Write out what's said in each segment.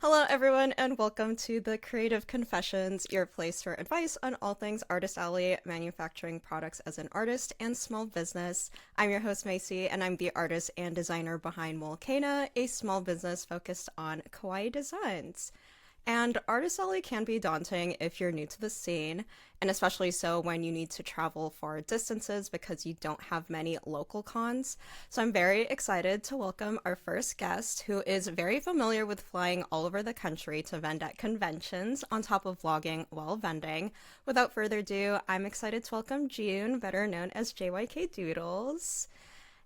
Hello, everyone, and welcome to the Creative Confessions, your place for advice on all things Artist Alley, manufacturing products as an artist, and small business. I'm your host, Macy, and I'm the artist and designer behind Mualcaina, a small business focused on kawaii designs. And Artist Alley can be daunting if you're new to the scene, and especially so when you need to travel far distances because you don't have many local cons. So I'm very excited to welcome our first guest, who is very familiar with flying all over the country to vend at conventions on top of vlogging while vending. Without further ado, I'm excited to welcome Jiyoon, better known as JYK Doodles.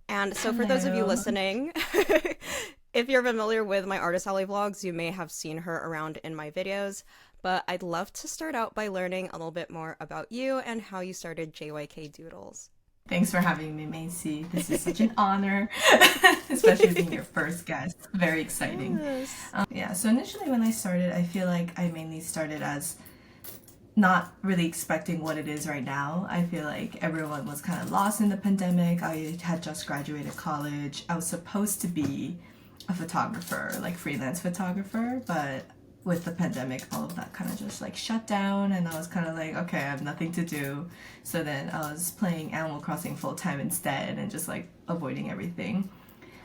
And so, for those of you Hello. listening, if you're familiar with my Artist Alley vlogs, you may have seen her around in my videos. But I'd love to start out by learning a little bit more about you and how you started JYK Doodles. Thanks for having me, Macy. This is such an honor, especially being your first guest. Very exciting. Yes. Yeah, so initially when I started, I feel like I mainly started as not really expecting what it is right now. I feel like everyone was kind of lost in the pandemic. I had just graduated college. I was supposed to be a photographer, like freelance photographer, but with the pandemic, all of that kind of just like shut down, and I was kind of like, okay, I have nothing to do. So then I was playing Animal Crossing full time instead and just like avoiding everything.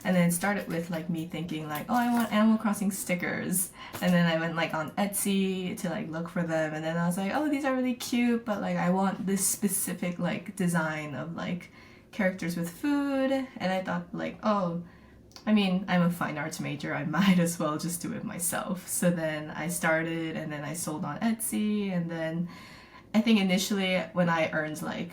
And then it started with like me thinking like, oh, I want Animal Crossing stickers. And then I went like on Etsy to like look for them. And then I was like, oh, these are really cute, but like I want this specific like design of like characters with food. And I thought like, oh, I mean, I'm a fine arts major. I might as well just do it myself. So then I started and then I sold on Etsy. And then I think initially when I earned like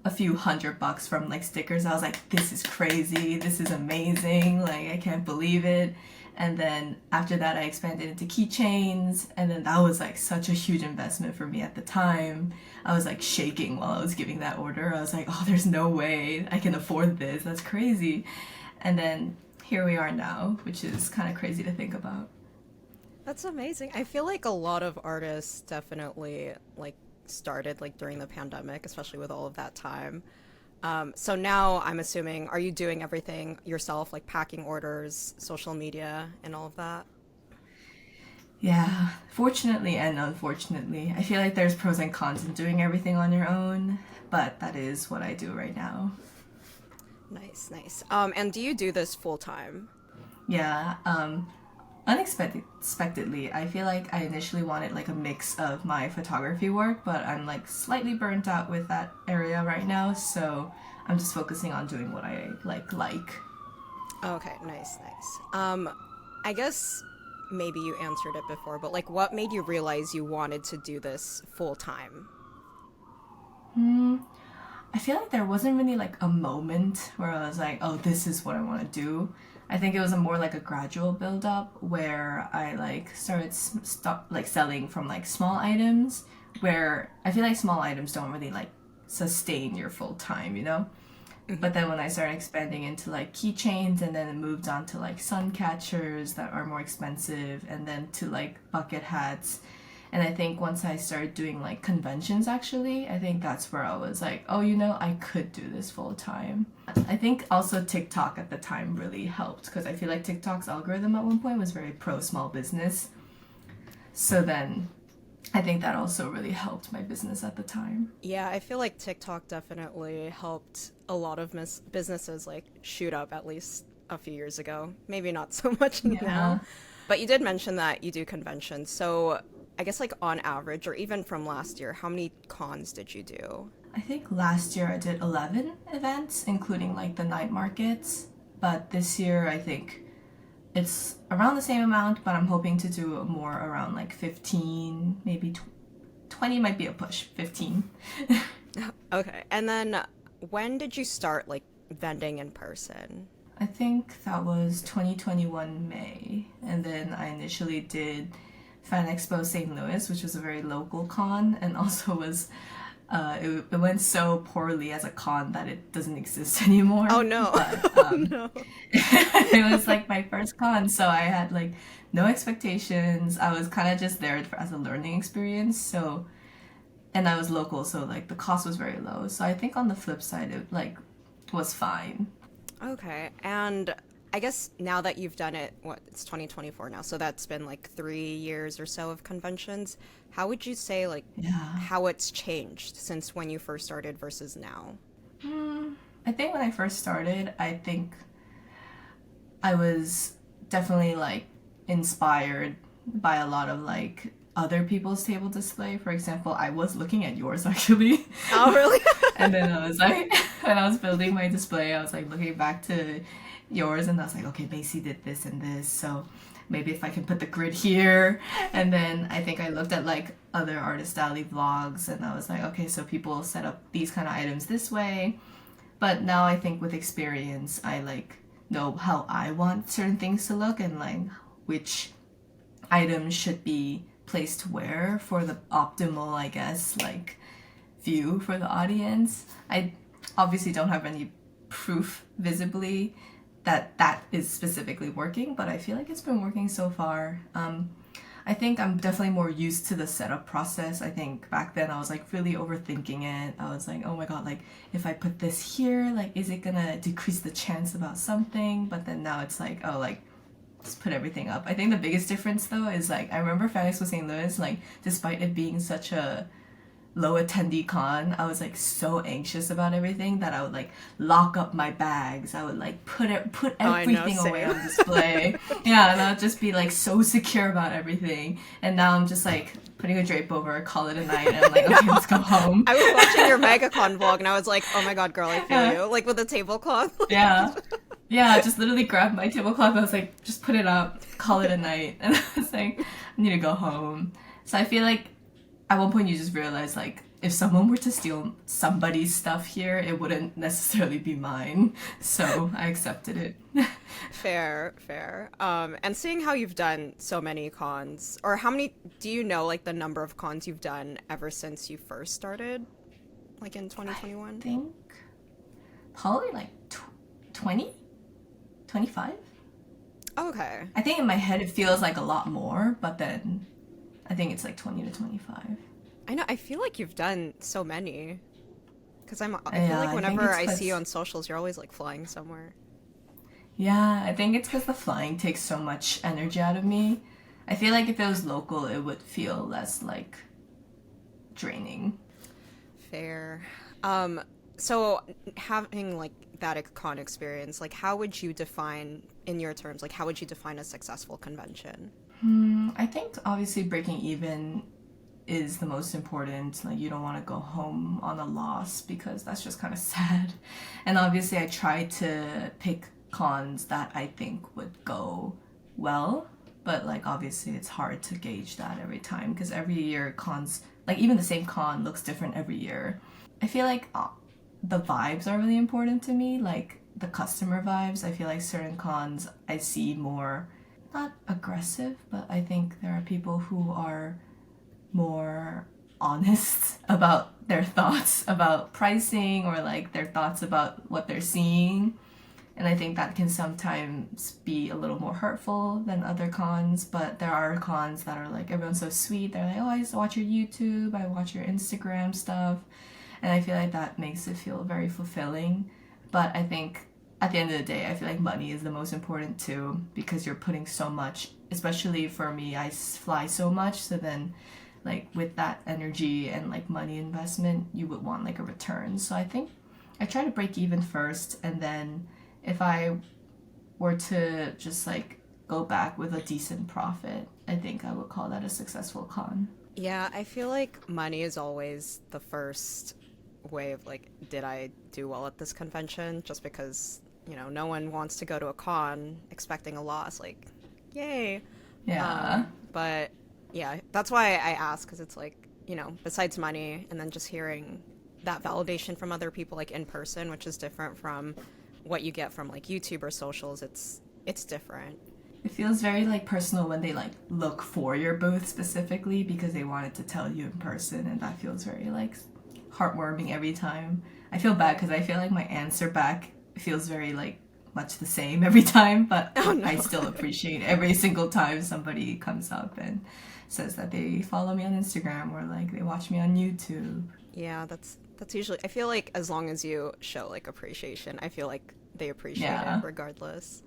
a few $100 from like stickers, I was like, this is crazy, this is amazing, like I can't believe it. And then after that I expanded into keychains, and then that was like such a huge investment for me at the time. I was like shaking while I was giving that order. I was like, oh, there's no way I can afford this, that's crazy. And then here we are now, which is kind of crazy to think about. That's amazing. I feel like a lot of artists definitely started during the pandemic, especially with all of that time. So now I'm assuming, are you doing everything yourself, like packing orders, social media, and all of that? Yeah, fortunately and unfortunately. I feel like there's pros and cons in doing everything on your own, but that is what I do right now. Nice, nice. And do you do this full time? Yeah, unexpectedly, I feel like I initially wanted like a mix of my photography work, but I'm like slightly burnt out with that area right now, so I'm just focusing on doing what I like. Okay, nice, nice. I guess maybe you answered it before, but what made you realize you wanted to do this full time? I feel like there wasn't really like a moment where I was like, oh, this is what I want to do. I think it was a more like a gradual build up where I like started stop like selling from like small items, where I feel like small items don't really like sustain your full time, you know? But then when I started expanding into like keychains, and then it moved on to like sun catchers that are more expensive, and then to like bucket hats. And I think once I started doing like conventions, actually, I think that's where I was like, oh, I could do this full time. I think also TikTok at the time really helped, because I feel like TikTok's algorithm at one point was very pro small business. So then I think that also really helped my business at the time. Yeah, I feel like TikTok definitely helped a lot of businesses shoot up at least a few years ago. Maybe not so much now. Yeah. But you did mention that you do conventions. So I guess on average, or even from last year, how many cons did you do? I think last year I did 11 events, including like the night markets. But this year I think it's around the same amount, but I'm hoping to do more around like 15, maybe 20 might be a push, 15. Okay. And then when did you start vending in person? I think that was 2021 May. And then I initially did Fan Expo St. Louis, which was a very local con, and also was it went so poorly as a con that it doesn't exist anymore. Oh no. But Oh no. it was like my first con, so I had like no expectations. I was kind of just there as a learning experience. So, and I was local, so like the cost was very low. So I think on the flip side, it like was fine. Okay. And I guess now that you've done it, it's 2024 now, so that's been like 3 years or so of conventions. How would you say like Yeah. how it's changed since when you first started versus now? I think when I first started, I think I was definitely like inspired by a lot of like other people's table display. For example, I was looking at yours actually. Oh, really? And then I was like, when I was building my display, I was like looking back to yours and I was like, okay, Macy did this and this. So maybe if I can put the grid here. And then I think I looked at like other Artist Alley vlogs and I was like, okay, so people set up these kind of items this way. But now I think with experience, I like know how I want certain things to look and like which items should be placed where for the optimal, I guess, like view for the audience. I obviously don't have any proof visibly that that is specifically working, but I feel like it's been working so far. I think I'm definitely more used to the setup process. I think back then I was like really overthinking it. I was like, oh my god, like if I put this here, like is it gonna decrease the chance about something? But then now it's like, oh, like just put everything up. I think the biggest difference though is like I remember Fanny was St. Louis, like despite it being such a low attendee con, I was like so anxious about everything that I would like lock up my bags. I would like put I know, everything away same. on display. Yeah, and I'd just be like so secure about everything. And now I'm just like putting a drape over, call it a night, and I'm like, No. okay, let's go home. I was watching your MegaCon vlog and I was like, oh my god, girl, I feel Yeah. you. Like with the tablecloth. Yeah. Yeah, I just literally grabbed my tablecloth. I was like, just put it up, call it a night. And I was like, I need to go home. So I feel like at one point you just realize like if someone were to steal somebody's stuff here, it wouldn't necessarily be mine. So I accepted it. Fair, fair. And seeing how you've done so many cons, or how many, do you know like the number of cons you've done ever since you first started, like in I 2021? think probably like 20, 25. Okay. I think in my head it feels like a lot more, but then I think it's like 20 to 25. I know, I feel like you've done so many. Because I feel Yeah, like I think whenever it's I see you 'cause on socials, you're always like flying somewhere. yeah, I think it's because the flying takes so much energy out of me. I feel like if it was local, it would feel less like draining. Fair. So having like that con experience, like how would you define, in your terms, like how would you define a successful convention? I think obviously breaking even is the most important. Like you don't want to go home on a loss because that's just kind of sad. And obviously I try to pick cons that I think would go well, but like obviously it's hard to gauge that every time because every year cons, like even the same con looks different every year. I feel like the vibes are really important to me, like the customer vibes. I feel like certain cons I see more not aggressive, but I think there are people who are more honest about their thoughts about pricing or like their thoughts about what they're seeing. And I think that can sometimes be a little more hurtful than other cons, but there are cons that are like everyone's so sweet. They're like, oh, I used to watch your YouTube, I watch your Instagram stuff. And I feel like that makes it feel very fulfilling. But I think at the end of the day, I feel like money is the most important too because you're putting so much, especially for me, I fly so much. So then like with that energy and like money investment, you would want like a return. So I think I try to break even first, and then if I were to just like go back with a decent profit, I think I would call that a successful con. Yeah, I feel like money is always the first way of like, did I do well at this convention? Just because, no one wants to go to a con expecting a loss. Like, yay. Yeah. But yeah, that's why I ask, because it's like, besides money and then just hearing that validation from other people like in person, which is different from what you get from like YouTube or socials, it's different. It feels very like personal when they like look for your booth specifically because they wanted to tell you in person, and that feels very like heartwarming every time. I feel bad because I feel like my answer back feels very like much the same every time, but Oh no. I still appreciate every single time somebody comes up and says that they follow me on Instagram or like they watch me on YouTube. Yeah, that's usually, I feel like as long as you show like appreciation, I feel like they appreciate Yeah. it regardless.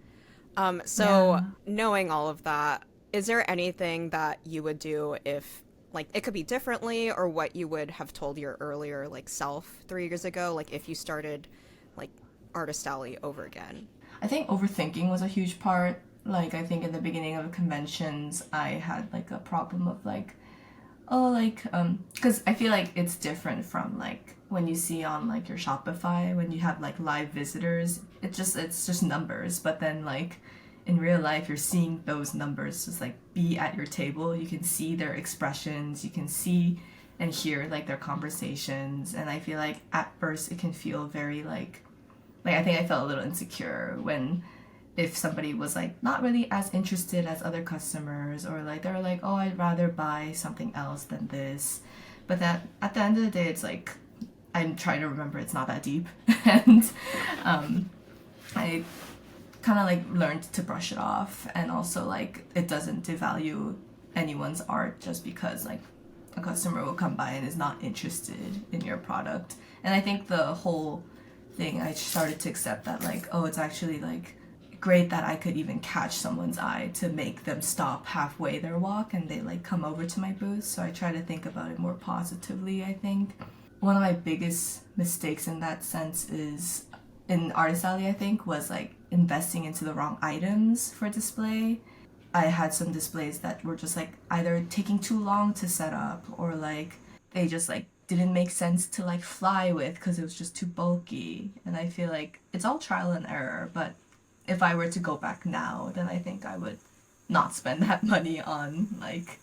So Yeah. knowing all of that, is there anything that you would do if like it could be differently or what you would have told your earlier like self 3 years ago, like if you started like Artist Alley over again? I think overthinking was a huge part. Like, I think in the beginning of conventions, I had like a problem of like, oh, like, because I feel like it's different from like when you see on like your Shopify when you have like live visitors. It's just numbers, but then like in real life, you're seeing those numbers just like be at your table. You can see their expressions. You can see and hear like their conversations, and I feel like at first it can feel very like I think I felt a little insecure when if somebody was like not really as interested as other customers, or like they're like, oh, I'd rather buy something else than this. But that at the end of the day, it's like I'm trying to remember it's not that deep. And I kind of like learned to brush it off, and also like it doesn't devalue anyone's art just because like a customer will come by and is not interested in your product. And I think the whole thing, I started to accept that like, oh, it's actually like great that I could even catch someone's eye to make them stop halfway their walk and they like come over to my booth. So I try to think about it more positively, I think. One of my biggest mistakes in that sense is in Artist Alley, I think, was like investing into the wrong items for display. I had some displays that were just like either taking too long to set up, or like they just like didn't make sense to like fly with because it was just too bulky. And I feel like it's all trial and error, but if I were to go back now, then I think I would not spend that money on like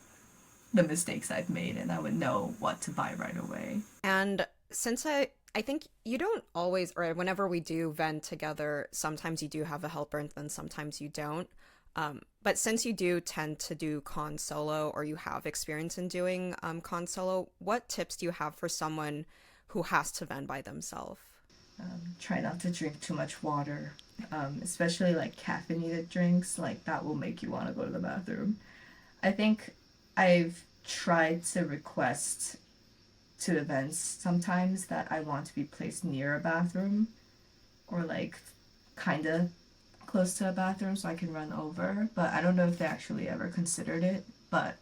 the mistakes I've made, and I would know what to buy right away. And since I think you don't always, or whenever we do vend together, sometimes you do have a helper and then sometimes you don't. But since you do tend to do con solo, or you have experience in doing con solo, what tips do you have for someone who has to vend by themselves? Try not to drink too much water, especially like caffeinated drinks. Like that will make you want to go to the bathroom. I think I've tried to request to events sometimes that I want to be placed near a bathroom, or like kind of close to a bathroom so I can run over. But I don't know if they actually ever considered it. But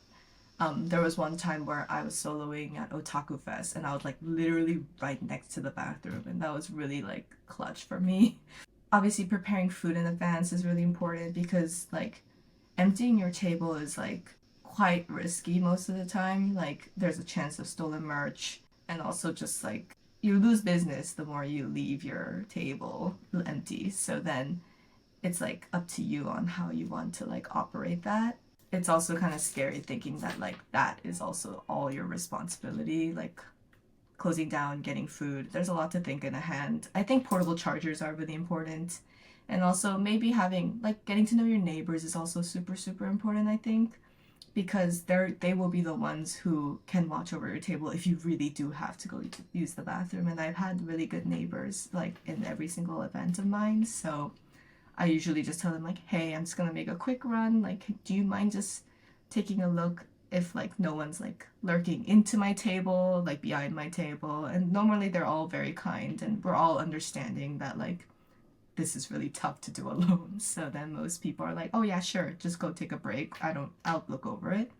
there was one time where I was soloing at Otaku Fest and I was like literally right next to the bathroom, and that was really like clutch for me. Obviously, preparing food in advance is really important because like emptying your table is like quite risky most of the time. Like there's a chance of stolen merch, and also just like you lose business the more you leave your table empty. So then it's like up to you on how you want to like operate that. It's also kind of scary thinking that like that is also all your responsibility, like closing down, getting food. There's a lot to think in a hand. I think portable chargers are really important. And also maybe having like getting to know your neighbors is also super super important, I think, because they will be the ones who can watch over your table if you really do have to go use the bathroom. And I've had really good neighbors like in every single event of mine. So I usually just tell them like, "Hey, I'm just gonna make a quick run. Like, do you mind just taking a look if like no one's like lurking into my table, like behind my table?" And normally they're all very kind and we're all understanding that like this is really tough to do alone. So then most people are like, "Oh yeah, sure, just go take a break. I'll look over it."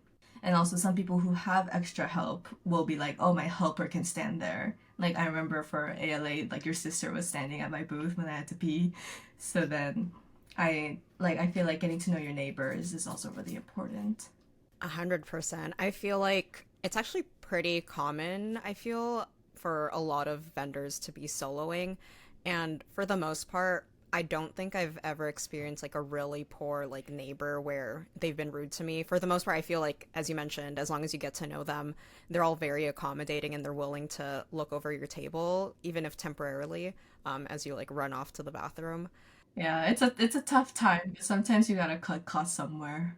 And also some people who have extra help will be like, "Oh, my helper can stand there." Like I remember for ALA, like your sister was standing at my booth when I had to pee. So then I feel like getting to know your neighbors is also really important. 100%. I feel like it's actually pretty common, I feel, for a lot of vendors to be soloing. And for the most part, I don't think I've ever experienced like a really poor like neighbor where they've been rude to me. For the most part, I feel like, as you mentioned, as long as you get to know them, they're all very accommodating and they're willing to look over your table, even if temporarily, as you like run off to the bathroom. Yeah, it's a tough time. Sometimes you gotta cut costs somewhere.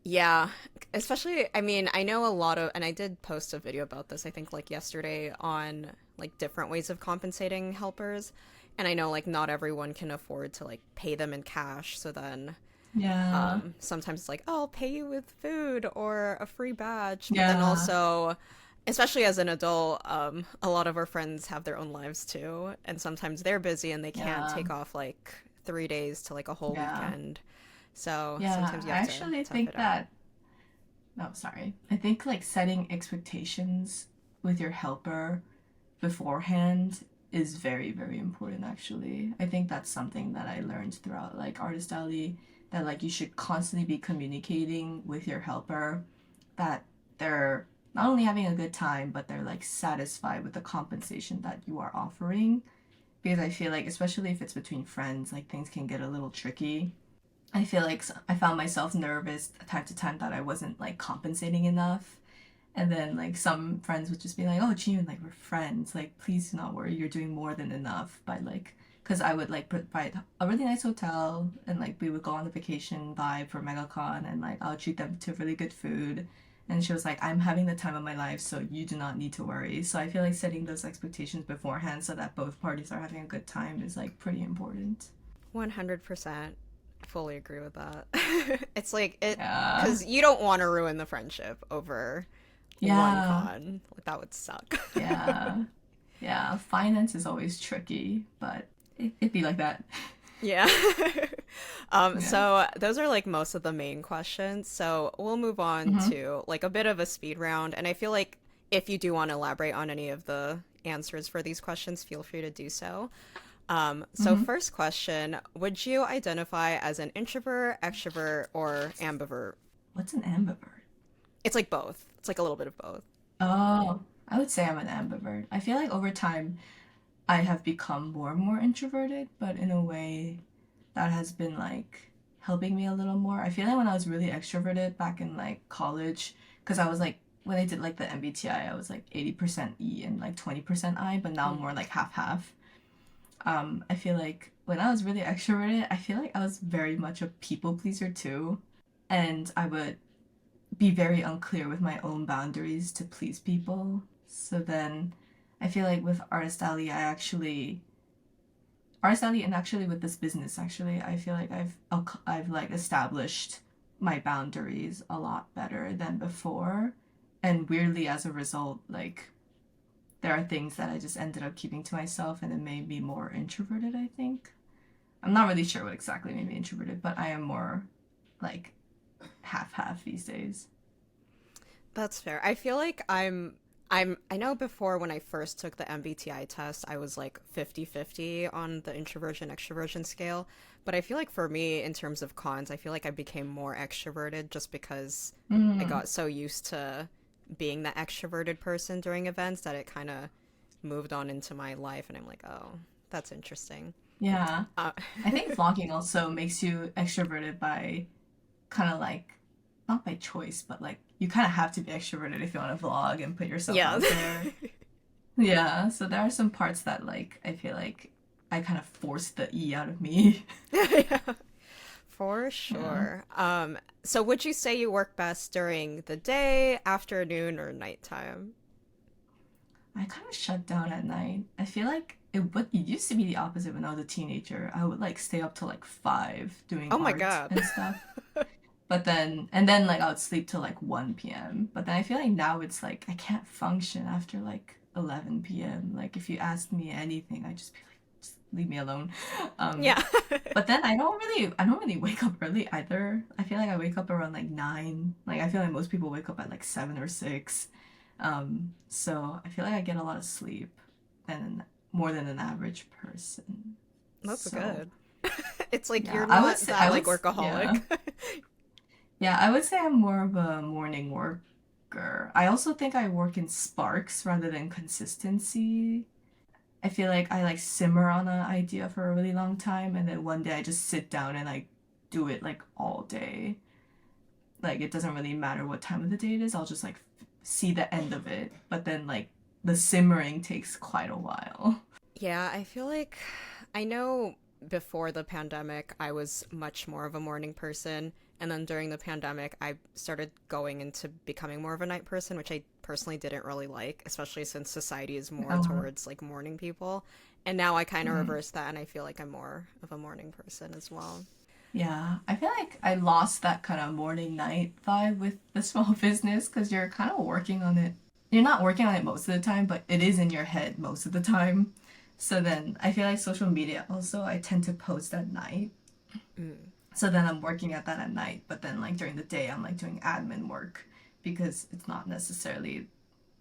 Yeah, especially, I mean, I know a lot of, and I did post a video about this, I think like yesterday, on like different ways of compensating helpers. And I know like not everyone can afford to like pay them in cash. So then Yeah. sometimes it's like, oh, I'll pay you with food or a free badge. But then Yeah. also, especially as an adult, a lot of our friends have their own lives too. And sometimes they're busy and they can't Yeah. take off like 3 days to like a whole Yeah. weekend. So Yeah, sometimes you I have to actually tough think it out. that, no, sorry. I think like setting expectations with your helper beforehand is very, very important actually. I think that's something that I learned throughout like Artist Alley, that like you should constantly be communicating with your helper that they're not only having a good time, but they're like satisfied with the compensation that you are offering. Because I feel like, especially if it's between friends, like things can get a little tricky. I feel like I found myself nervous time to time that I wasn't like compensating enough. And then like some friends would just be like, "Oh, Jiyoon, like we're friends. Like please do not worry, you're doing more than enough." By like, because I would like provide a really nice hotel, and like we would go on the vacation vibe for MegaCon, and like I'll treat them to really good food. And she was like, "I'm having the time of my life, so you do not need to worry." So I feel like setting those expectations beforehand so that both parties are having a good time is like pretty important. 100% fully agree with that. It's like it Yeah. because you don't want to ruin the friendship over one Yeah. con. Like that would suck. Yeah. Yeah. Finance is always tricky, but it'd be like that. Yeah. Yeah. So those are like most of the main questions. So we'll move on Mm-hmm. to like a bit of a speed round. And I feel like if you do want to elaborate on any of the answers for these questions, feel free to do so. So Mm-hmm. first question, would you identify as an introvert, extrovert, or ambivert? What's an ambivert? It's like both. It's like a little bit of both. Oh, I would say I'm an ambivert. I feel like over time I have become more and more introverted, but in a way that has been like helping me a little more. I feel like when I was really extroverted back in like college, because I was like, when I did like the MBTI, I was like 80% E and like 20% I, but now I'm Mm. more like half half. I feel like when I was really extroverted, I feel like I was very much a people pleaser too. And I would be very unclear with my own boundaries to please people. So then I feel like with Artist Alley, Artist Alley and actually with this business, actually, I feel like I've like established my boundaries a lot better than before. And weirdly, as a result, like there are things that I just ended up keeping to myself and it made me more introverted, I think. I'm not really sure what exactly made me introverted, but I am more like half half these days. That's fair. I feel like I know before when I first took the MBTI test, I was like 50-50 on the introversion extroversion scale, but I feel like for me in terms of cons, I feel like I became more extroverted just because I Mm, got so used to being the extroverted person during events that it kind of moved on into my life and I'm like, "Oh, that's interesting." yeah. Uh, I think vlogging also makes you extroverted by kind of like, not by choice, but like you kind of have to be extroverted if you want to vlog and put yourself yeah. out there. Yeah, so there are some parts that like I feel like I kind of forced the E out of me. Yeah. For Yeah. sure. So would you say you work best during the day, afternoon, or nighttime? I kind of shut down at night. I feel like it used to be the opposite when I was a teenager. I would like stay up till like 5 doing Oh my art God. and stuff. But then like I would sleep till like 1 p.m. But then I feel like now it's like I can't function after like 11 p.m. Like if you asked me anything, I'd just be like, just leave me alone. Um, Yeah. but then I don't really wake up early either. I feel like I wake up around like 9. Like I feel like most people wake up at like 7 or 6. So I feel like I get a lot of sleep and more than an average person. That's So good. It's like yeah, you're not that like yeah. workaholic. Yeah, I would say I'm more of a morning worker. I also think I work in sparks rather than consistency. I feel like I like simmer on an idea for a really long time and then one day I just sit down and like do it like all day. Like it doesn't really matter what time of the day it is. I'll just like see the end of it. But then like the simmering takes quite a while. Yeah, I feel like I know before the pandemic, I was much more of a morning person. And then during the pandemic, I started going into becoming more of a night person, which I personally didn't really like, especially since society is more Uh, towards like morning people. And now I kind of mhm. reverse that and I feel like I'm more of a morning person as well. Yeah, I feel like I lost that kind of morning night vibe with the small business because you're kind of working on it. You're not working on it most of the time, but it is in your head most of the time. So then I feel like social media also, I tend to post at night. Mm. So then I'm working at that at night, but then like during the day I'm like doing admin work because it's not necessarily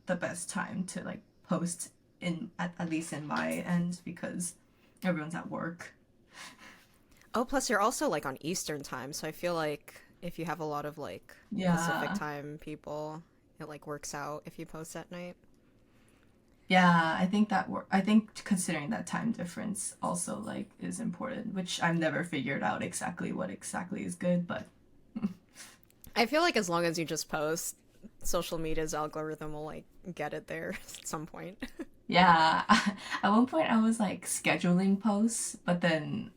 the best time to like post at least in my end because everyone's at work. Oh, plus you're also like on Eastern time, so I feel like if you have a lot of like Pacific Yeah. time people, it like works out if you post at night. Yeah, I think I think considering that time difference also like is important, which I've never figured out exactly what exactly is good, but I feel like as long as you just post, social media's algorithm will like get it there at some point. yeah. At one point I was like scheduling posts, but then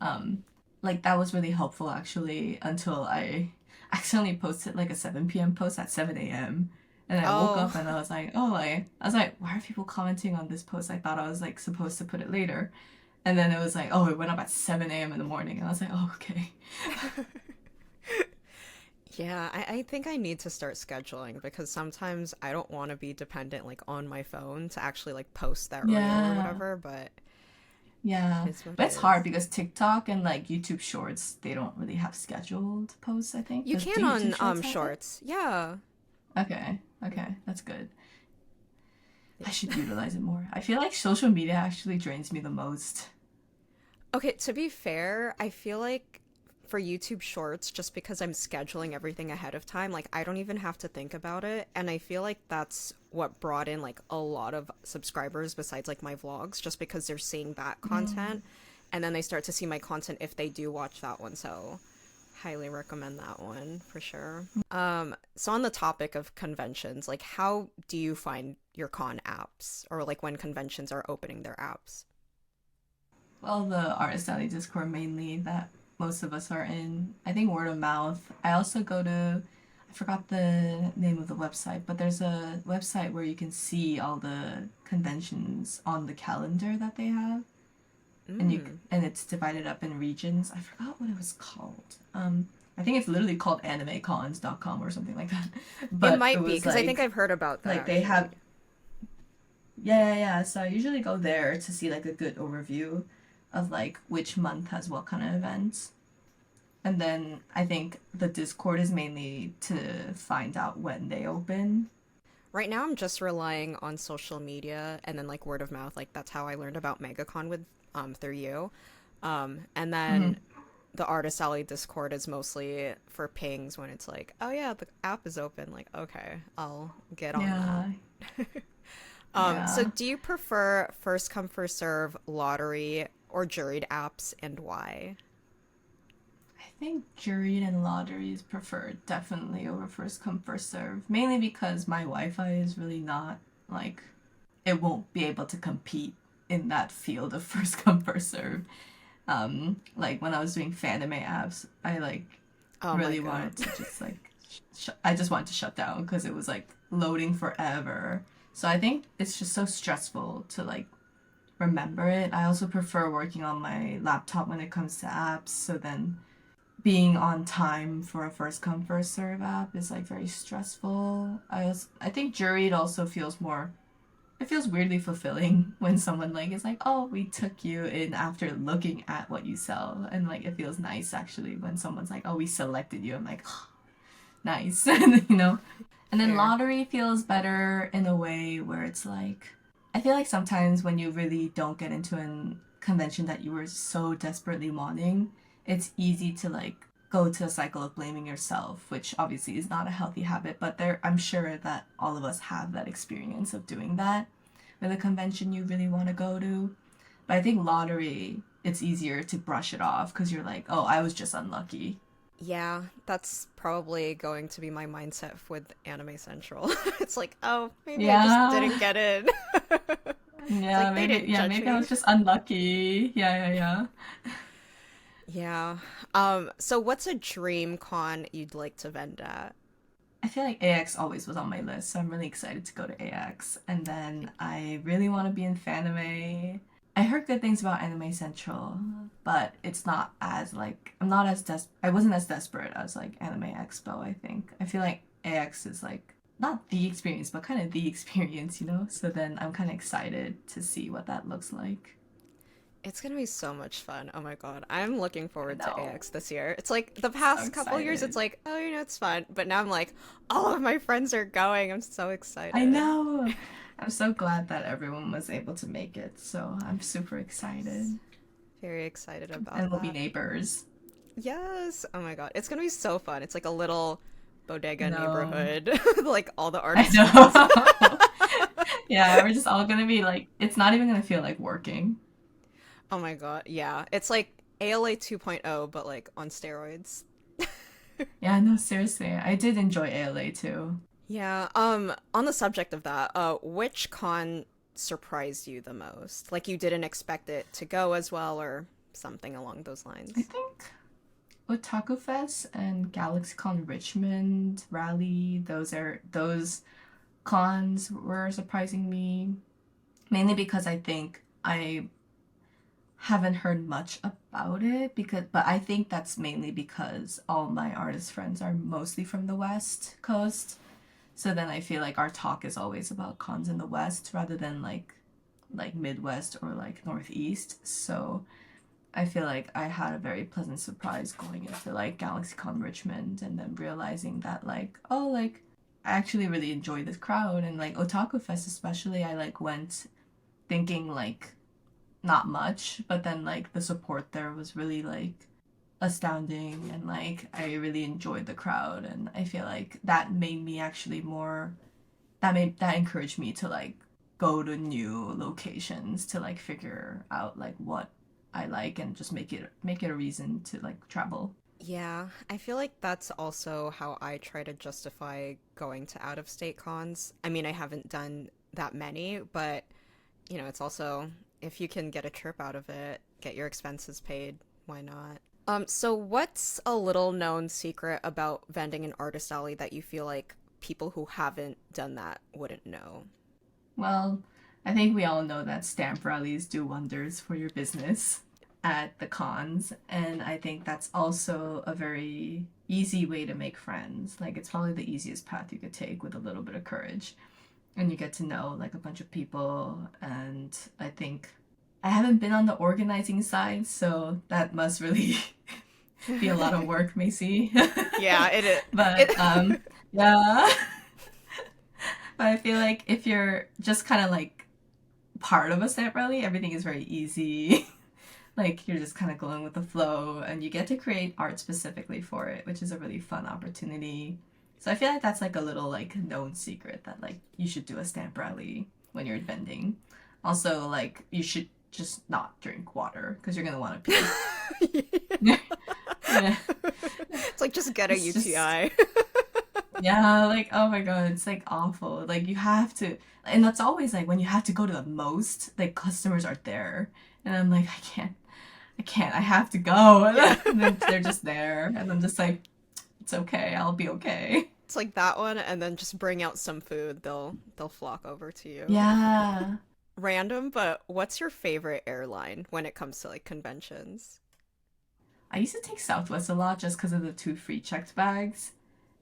like that was really helpful actually until I accidentally posted like a 7 p.m. post at 7 a.m. And I woke Oh, up and I was like, oh, like I was like, why are people commenting on this post? I thought I was like supposed to put it later. And then it was like, oh, it went up at 7 a.m. in the morning. And I was like, oh, okay. yeah, I think I need to start scheduling because sometimes I don't want to be dependent like on my phone to actually like post that reel or Yeah. whatever, but Yeah. it is what But it it's hard is. because TikTok and like YouTube Shorts, they don't really have scheduled posts, I think. You Do can YouTube on Shorts have it? shorts. Yeah. Okay. Okay. That's good. I should utilize it more. I feel like social media actually drains me the most. Okay, to be fair, I feel like for YouTube Shorts, just because I'm scheduling everything ahead of time, like I don't even have to think about it. And I feel like that's what brought in like a lot of subscribers besides like my vlogs, just because they're seeing that Mm. content. And then they start to see my content if they do watch that one. So highly recommend that one for sure. So on the topic of conventions, like how do you find your con apps or like when conventions are opening their apps? Well, the Artist Alley Discord mainly that most of us are in. I think word of mouth. I also go to, I forgot the name of the website, but there's a website where you can see all the conventions on the calendar that they have, Mm. and it's divided up in regions. I forgot what it was called. I think it's literally called animecons.com or something like that. It But it might be was because I think I've heard about that like they actually. have yeah, yeah, yeah. So I usually go there to see like a good overview of like which month has what kind of events. And then I think the Discord is mainly to find out when they open. Right now, I'm just relying on social media and then like word of mouth. Like that's how I learned about MegaCon with through you. And then Hmm. the Artist Alley Discord is mostly for pings when it's like, oh yeah, the app is open. Like okay, I'll get on Yeah, that. So yeah. do you prefer first come first serve lottery or juried apps and why? I think juried and lottery is preferred definitely over first come first serve. Mainly because my Wi-Fi is really not like it won't be able to compete in that field of first come first serve. Like when I was doing Fanny apps, I like Oh my really god. wanted to just like I just wanted to shut down because it was like loading forever. So I think it's just so stressful to like remember it. I also prefer working on my laptop when it comes to apps. So then being on time for a first come first serve app is like very stressful. I think juried also feels more it feels weirdly fulfilling when someone like is like, "Oh, we took you in after looking at what you sell." And like it feels nice actually when someone's like, "Oh, we selected you." I'm like, oh, "Nice." you know. And then Fair. lottery feels better in a way where it's like I feel like sometimes when you really don't get into a convention that you were so desperately wanting, it's easy to like go to a cycle of blaming yourself, which obviously is not a healthy habit, but there I'm sure that all of us have that experience of doing that with a convention you really want to go to. But I think lottery, it's easier to brush it off because you're like, oh, I was just unlucky. Yeah, that's probably going to be my mindset with Anime Central. It's like, oh, maybe I just Yeah, didn't get in. It's like they didn't judge maybe I me. was just unlucky. Yeah, yeah, yeah. Yeah. So what's a dream con you'd like to vend at? I feel like AX always was on my list, so I'm really excited to go to AX. And then I really want to be in Fanime. I heard good things about Anime Central, but it's not as like I wasn't as desperate as like Anime Expo, I think. I feel like AX is like not the experience, but kind of the experience, you know? So then I'm kind of excited to see what that looks like. It's gonna be so much fun. Oh my god. I'm looking I forward to know. AX this year. It's like the So past couple years, it's excited. like, oh, it's fun. But now I'm like, all of my friends are going. I'm so I excited. know. I'm so glad that everyone was able to make it. So I'm super excited. Very excited And about we'll be that. neighbors. Yes. Oh my god. It's gonna be so fun. It's like a little bodega No. neighborhood. Like all the I artist friends. know. Yeah, we're just all gonna be like, it's not even gonna feel like working. Oh my god. Yeah. It's like ALA 2.0, but like on steroids. Yeah, no, seriously. I did enjoy ALA too. Yeah, on the subject of that, which con surprised you the most? Like you didn't expect it to go as well or something along those I lines. think Otaku Fest and GalaxyCon Richmond Rally, those cons were surprising me. Mainly because I think I haven't heard much about it but I think that's mainly because all my artist friends are mostly from the West Coast. So then I feel like our talk is always about cons in the West rather than like Midwest or like Northeast. So I feel like I had a very pleasant surprise going into like GalaxyCon Richmond and then realizing that like, oh, like I actually really enjoy this crowd and like Otaku Fest especially I like went thinking like not much, but then like the support there was really like astounding and like I really enjoyed the crowd and I feel like that made me actually more that encouraged me to like go to new locations to like figure out like what I like and just make it a reason to like travel. Yeah, I feel like that's also how I try to justify going to out of state cons. I mean, I haven't done that many, but it's also if you can get a trip out of it, get your expenses paid, why not? So what's a little known secret about vending an artist alley that you feel like people who haven't done that wouldn't know? Well, I think we all know that stamp rallies do wonders for your business at the cons, and I think that's also a very easy way to make friends. Like, it's probably the easiest path you could take with a little bit of courage. And you get to know like a bunch of people, and I think I haven't been on the organizing side, so that must really be a lot of work, Macy. Yeah, it But it yeah. But I feel like if you're just kind of like part of a stamp rally, everything is very easy. Like you're just kind of going with the flow and you get to create art specifically for it, which is a really fun opportunity. So I feel like that's like a little like known secret that like you should do a stamp rally when you're vending. Also, like you should just not drink water because you're gonna want to pee. Yeah, it's like just get a it's just UTI. yeah, like oh my god, it's like awful. Like you have to, and that's always like when you have to go to the most, like customers are there, and I'm like I can't, I have to go, Yeah. and then they're just there, and I'm just like, it's okay, I'll be okay. It's like that one and then just bring out some food. They'll flock over to you. Yeah, Random, but what's your favorite airline when it comes to like conventions? I used to take Southwest a lot just because of the two free checked bags,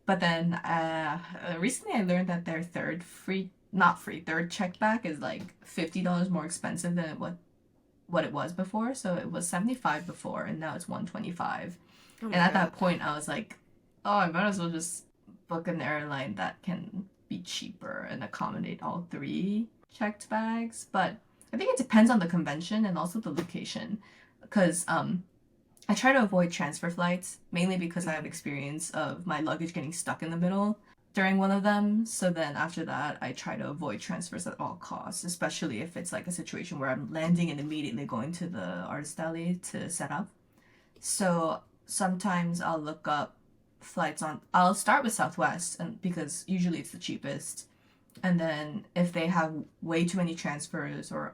but then recently I learned that their third free, not free, third checked bag is like $50 more expensive than what it was before. So it was 75 before, and now it's 125. Oh And my at god. that point, I was like, oh, I might as well just book an airline that can be cheaper and accommodate all three checked bags. But I think it depends on the convention and also the location. Because I try to avoid transfer flights, mainly because I have Mm. experience of my luggage getting stuck in the middle during one of them. So then after that, I try to avoid transfers at all costs, especially if it's like a situation where I'm landing and immediately going to the artist alley to set up. So sometimes I'll look up I'll start with Southwest and because usually it's the cheapest. And then if they have way too many transfers or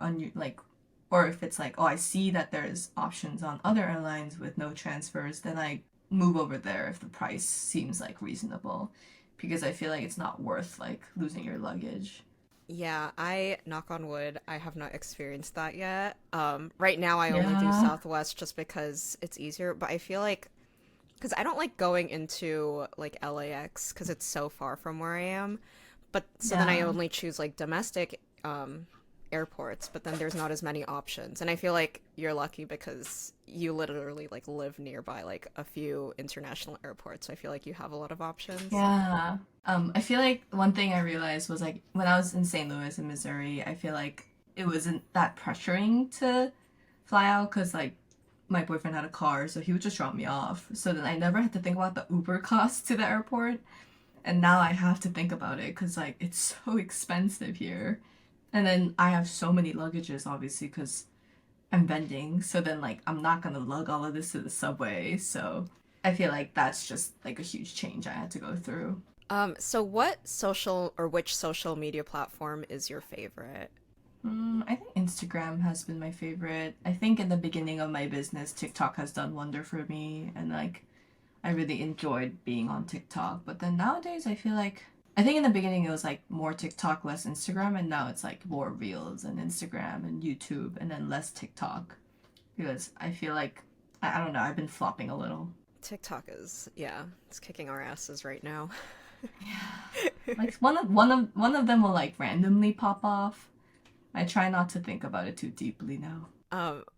if it's like, oh, I see that there's options on other airlines with no transfers, then I move over there if the price seems like reasonable because I feel like it's not worth like losing your luggage. Yeah, I knock on wood, I have not experienced that yet. Right now I only do Yeah. Southwest just because it's easier, but I feel like because I don't like going into like LAX because it's so far from where I am. But so then I Yeah. only choose like domestic airports, but then there's not as many options. And I feel like you're lucky because you literally like live nearby like a few international airports. So I feel like you have a lot of options. Yeah. I feel like one thing I realized was like when I was in St. Louis in Missouri, I feel like it wasn't that pressuring to fly out because like my boyfriend had a car, so he would just drop me off. So then I never had to think about the Uber cost to the airport. And now I have to think about it because like it's so expensive here. And then I have so many luggages, obviously, because I'm vending. So then like I'm not gonna lug all of this to the subway. So I feel like that's just like a huge change I had to go through. So what social or which social media platform is your favorite? I think Instagram has been my favorite. I think in the beginning of my business, TikTok has done wonder for me, and like I really enjoyed being on TikTok. But then nowadays, I think in the beginning it was like more TikTok, less Instagram, and now it's like more Reels and Instagram and YouTube, and then less TikTok because I feel like I don't know. I've been flopping a little. TikTok is, yeah, it's kicking our asses right now. Like one of them will like randomly pop off. I try not to think about it too deeply now.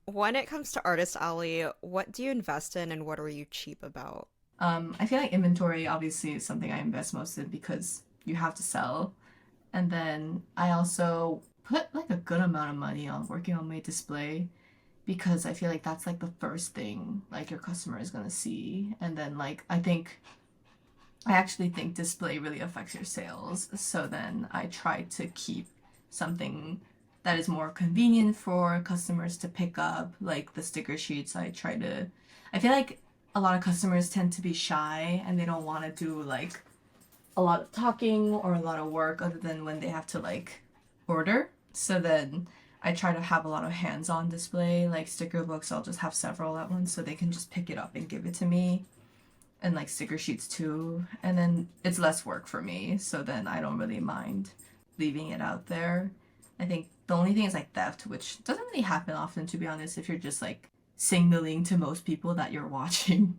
When it comes to Artist Alley, what do you invest in and what are you cheap about? I feel like inventory obviously is something I invest most in because you have to sell. And then I also put like a good amount of money on working on my display because I feel like that's like the first thing like your customer is gonna see. And then like I actually think display really affects your sales. So then I try to keep something that is more convenient for customers to pick up, like the sticker sheets. I feel like a lot of customers tend to be shy and they don't want to do like a lot of talking or a lot of work other than when they have to like order. So then I try to have a lot of hands-on display, like sticker books. I'll just have several at once so they can just pick it up and give it to me. And like sticker sheets too. And then it's less work for me, so then I don't really mind leaving it out there. I think the only thing is like theft, which doesn't really happen often to be honest, if you're just like signaling to most people that you're watching.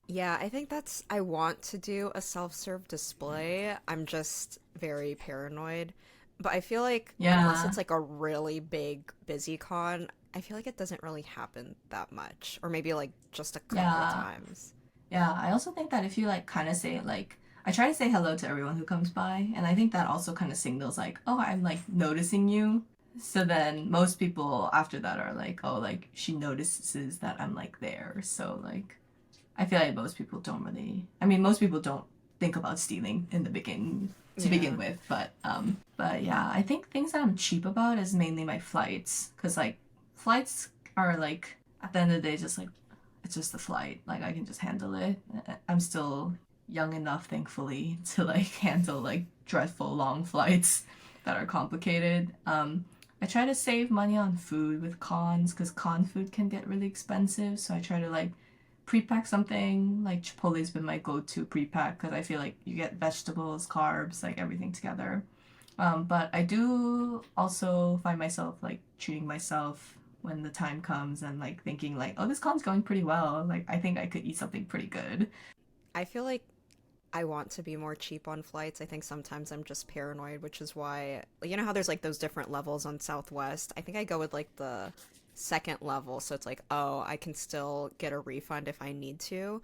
Yeah, I think I want to do a self-serve display. I'm just very paranoid. But I feel like unless Yeah. it's like a really big, busy con, I feel like it doesn't really happen that much. Or maybe like just a couple Yeah. times. Yeah. I also think that if you like kind of say like I try to say hello to everyone who comes by, and I think that also kind of signals like, oh, I'm like noticing you. So then most people after that are like, oh, like she notices that I'm like there. So like I feel like most people don't really. I mean, most people don't think about stealing in the begin to begin Yeah. with, but yeah, I think things that I'm cheap about is mainly my flights, cause like flights are like at the end of the day just like it's just a flight. Like I can just handle it. I'm still young enough, thankfully, to like handle like dreadful long flights that are complicated. I try to save money on food with cons because con food can get really expensive. So I try to like pre-pack something. Like Chipotle's been my go-to pre-pack because I feel like you get vegetables, carbs, like everything together. But I do also find myself like treating myself when the time comes and like thinking like, oh, this con's going pretty well. Like I think I could eat something pretty good. I feel like I want to be more cheap on flights. I think sometimes I'm just paranoid, which is why, you know how there's like those different levels on Southwest? I think I go with like the second level. So it's like, oh, I can still get a refund if I need to.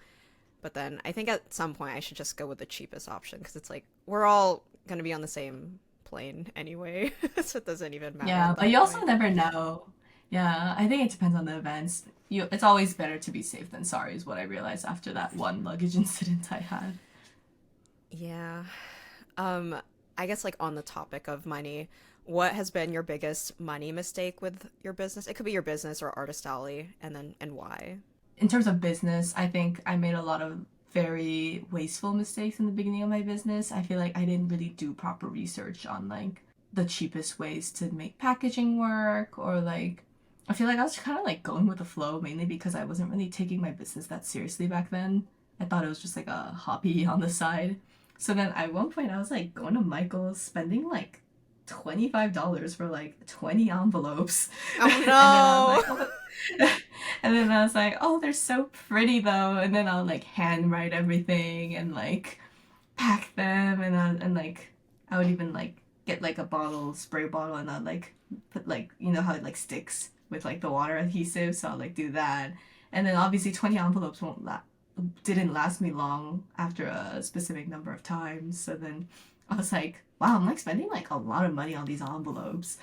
But then I think at some point I should just go with the cheapest option because it's like we're all going to be on the same plane anyway. So it doesn't even matter Yeah, at but that you also point. never know. Yeah, I think it depends on the events. It's always better to be safe than sorry, is what I realized after that one luggage incident I had. Yeah. Um, I guess like on the topic of money, what has been your biggest money mistake with your business? It could be your business or Artist Alley, and why? In terms of business, I think I made a lot of very wasteful mistakes in the beginning of my business. I feel like I didn't really do proper research on like the cheapest ways to make packaging work or like I feel like I was kind of like going with the flow mainly because I wasn't really taking my business that seriously back then. I thought it was just like a hobby on the side. So then at one point I was like going to Michael's spending like $25 for like 20 envelopes. Oh And then I was like, no. oh, and then I was like, oh, they're so pretty though. And then I'll like handwrite everything and like pack them and like I would even like get like a bottle, spray bottle, and I'll like put like, you know how it like sticks with like the water adhesive, so I'll like do that. And then obviously 20 envelopes didn't last me long after a specific number of times. So then I was like, wow, I'm like spending like a lot of money on these envelopes.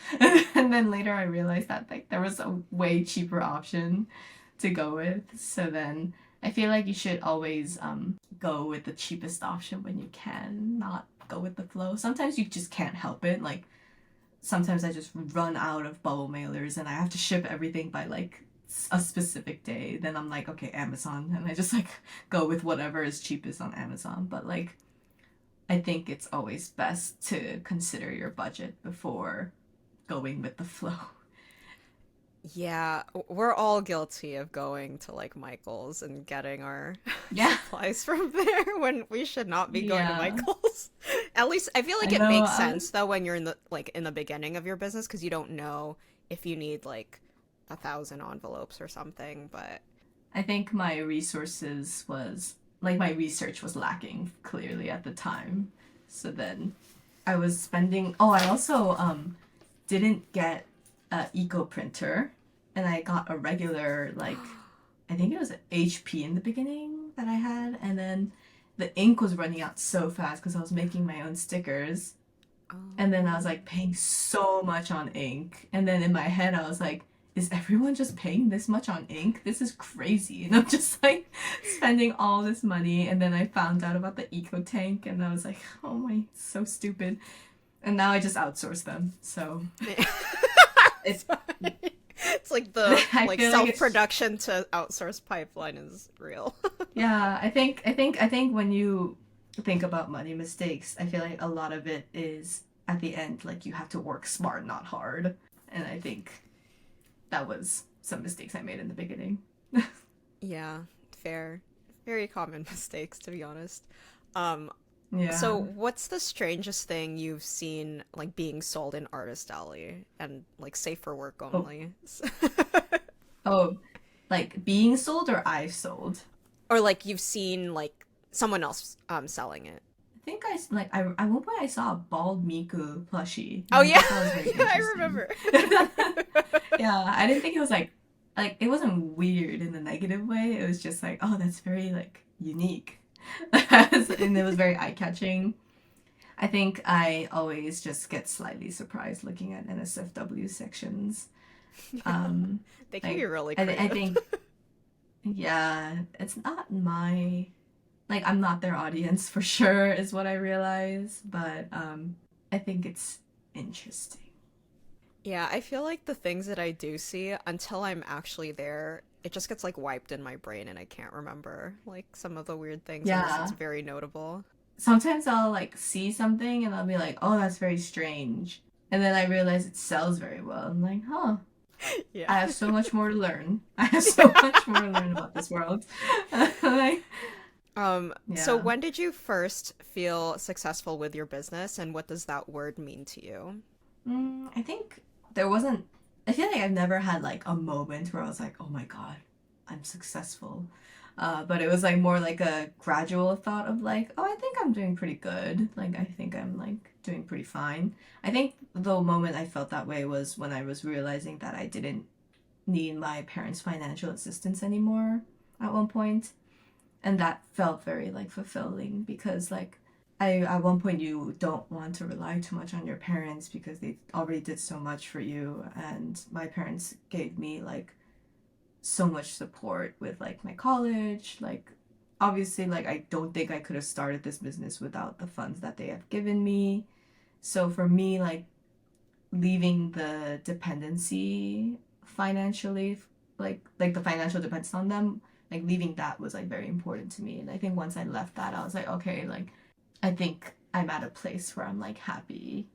And then later I realized that like there was a way cheaper option to go with. So then I feel like you should always go with the cheapest option when you can, not go with the flow. Sometimes you just can't help it. Like sometimes I just run out of bubble mailers and I have to ship everything by like a specific day. Then I'm like, okay, Amazon, and I just like go with whatever is cheapest on Amazon. But like I think it's always best to consider your budget before going with the flow. Yeah, we're all guilty of going to like Michael's and getting our Yeah. supplies from there when we should not be going to Yeah. Michael's. At least I feel like I it know. makes sense though when you're in the beginning of your business because you don't know if you need like 1,000 envelopes or something, but I think my resources was like my research was lacking clearly at the time. So then I was spending. Oh, I also didn't get a eco printer, and I got a regular like I think it was an HP in the beginning that I had, and then the ink was running out so fast because I was making my own stickers, and then I was like paying so much on ink, and then in my head I was like, is everyone just paying this much on ink? This is crazy. And I'm just like spending all this money, and then I found out about the eco tank, and I was like, oh my, so stupid. And now I just outsource them. So it's it's like the I like feel like it's self-production to outsource pipeline is real. yeah, I think when you think about money mistakes, I feel like a lot of it is at the end like you have to work smart, not hard. And I think that was some mistakes I made in the beginning. Yeah, fair. Very common mistakes, to be honest. Um, Yeah. so what's the strangest thing you've seen like being sold in Artist Alley and like safe for work Oh, only? oh, like being sold or I've sold. Or like you've seen like someone else selling it. I think I at one point I saw a bald Miku plushie, and Oh I yeah. thought that was very Yeah, I interesting. remember. Yeah, I didn't think it was like it wasn't weird in the negative way. It was just like, oh, that's very like unique. And it was very eye-catching. I think I always just get slightly surprised looking at NSFW sections. Um, They can be like really I creative. think yeah, it's not my like I'm not their audience for sure is what I realize, but I think it's interesting. Yeah, I feel like the things that I do see until I'm actually there, it just gets like wiped in my brain and I can't remember like some of the weird things unless it's Yeah. very notable. Sometimes I'll like see something and I'll be like, "Oh, that's very strange." And then I realize it sells very well. I'm like, "Huh, Yeah. I have so much more to learn. I have so much more to learn about this world." Like, So yeah. when did you first feel successful with your business and what does that word mean to you? I think there wasn't. I feel like I've never had like a moment where I was like, "Oh my God, I'm successful." But it was like more like a gradual thought of like, "Oh, I think I'm doing pretty good. Like, I think I'm like doing pretty fine." I think the moment I felt that way was when I was realizing that I didn't need my parents' financial assistance anymore at one point, and that felt very like fulfilling because like I at one point you don't want to rely too much on your parents because they already did so much for you, and my parents gave me like so much support with like my college, like obviously like I don't think I could have started this business without the funds that they have given me. So for me like leaving the dependency financially, like the financial dependence on them, like leaving that was like very important to me. And I think once I left that I was like, okay, like I think I'm at a place where I'm like happy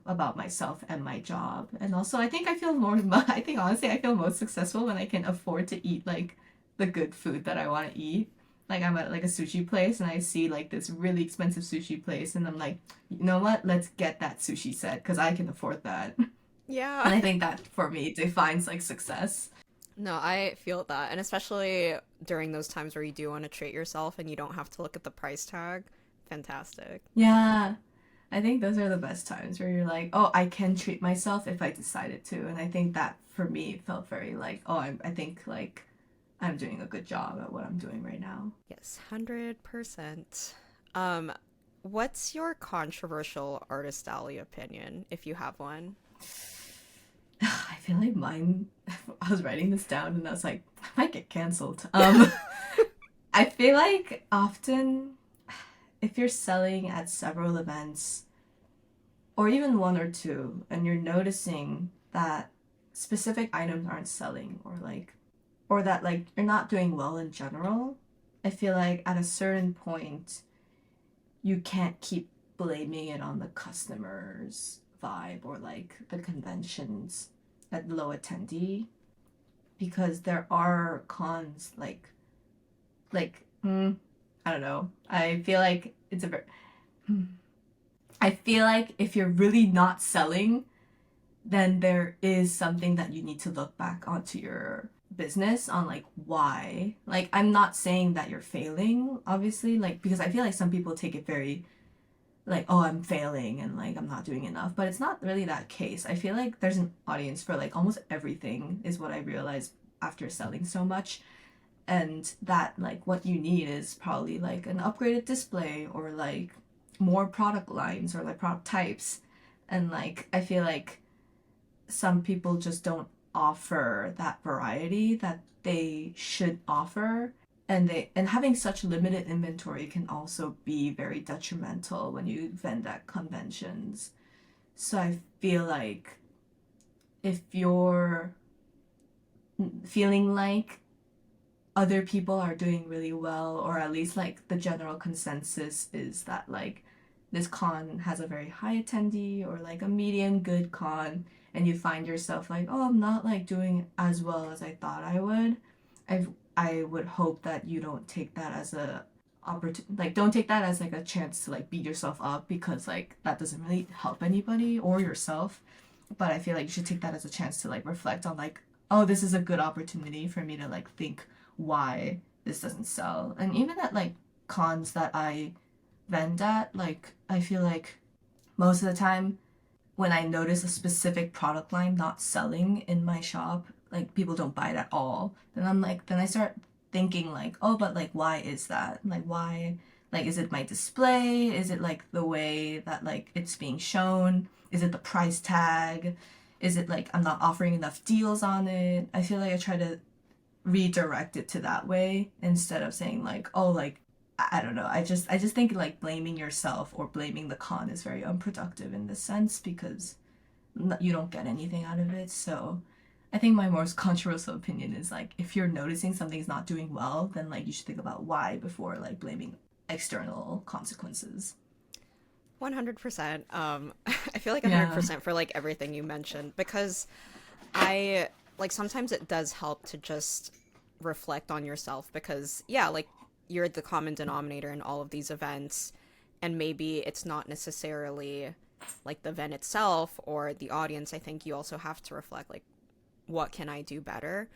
about myself and my job. And also I think I feel more I think honestly I feel most successful when I can afford to eat like the good food that I want to eat. Like I'm at like a sushi place and I see like this really expensive sushi place and I'm like, you know what? Let's get that sushi set because I can afford that. Yeah. And I think that for me defines like success. No, I feel that. And especially during those times where you do want to treat yourself and you don't have to look at the price tag. Fantastic. Yeah. I think those are the best times where you're like, oh, I can treat myself if I decided to. And I think that for me felt very like, oh, I think like I'm doing a good job at what I'm doing right now. Yes, 100%. Um, what's your controversial artist alley opinion, if you have one? I feel like mine, I was writing this down and I was like, I might get canceled. I feel like often if you're selling at several events or even one or two and you're noticing that specific items aren't selling or that like you're not doing well in general, I feel like at a certain point you can't keep blaming it on the customer's vibe or like the conventions at low attendee because there are cons I don't know. I feel like it's a very I feel like if you're really not selling, then there is something that you need to look back onto your business on like why. Like I'm not saying that you're failing, obviously, like because I feel like some people take it very like, oh, I'm failing and like I'm not doing enough. But it's not really that case. I feel like there's an audience for like almost everything is what I realized after selling so much. And that like what you need is probably like an upgraded display or like more product lines or like product types. And like I feel like some people just don't offer that variety that they should offer and having such limited inventory can also be very detrimental when you vend at conventions. So I feel like if you're feeling like other people are doing really well, or at least like the general consensus is that like this con has a very high attendee or like a medium good con, and you find yourself like, oh, I'm not like doing as well as I thought I would. I would hope that you don't take that as a opportunity, like don't take that as like a chance to like beat yourself up because like that doesn't really help anybody or yourself. But I feel like you should take that as a chance to like reflect on like, oh, this is a good opportunity for me to like think why this doesn't sell. And even at like cons that I vend at, like I feel like most of the time when I notice a specific product line not selling in my shop, like people don't buy it at all, then I'm like, then I start thinking like, oh, but like why is that? Like why? Like is it my display? Is it like the way that like it's being shown? Is it the price tag? Is it like I'm not offering enough deals on it? I feel like I try to redirect it to that way instead of saying like, oh, like I don't know. I just think like blaming yourself or blaming the con is very unproductive in this sense because you don't get anything out of it. So I think my most controversial opinion is like if you're noticing something's not doing well, then like you should think about why before like blaming external consequences. 100%. I feel like Yeah. 100% for like everything you mentioned because I like sometimes it does help to just reflect on yourself because yeah, like you're the common denominator in all of these events and maybe it's not necessarily like the event itself or the audience. I think you also have to reflect like what can I do better?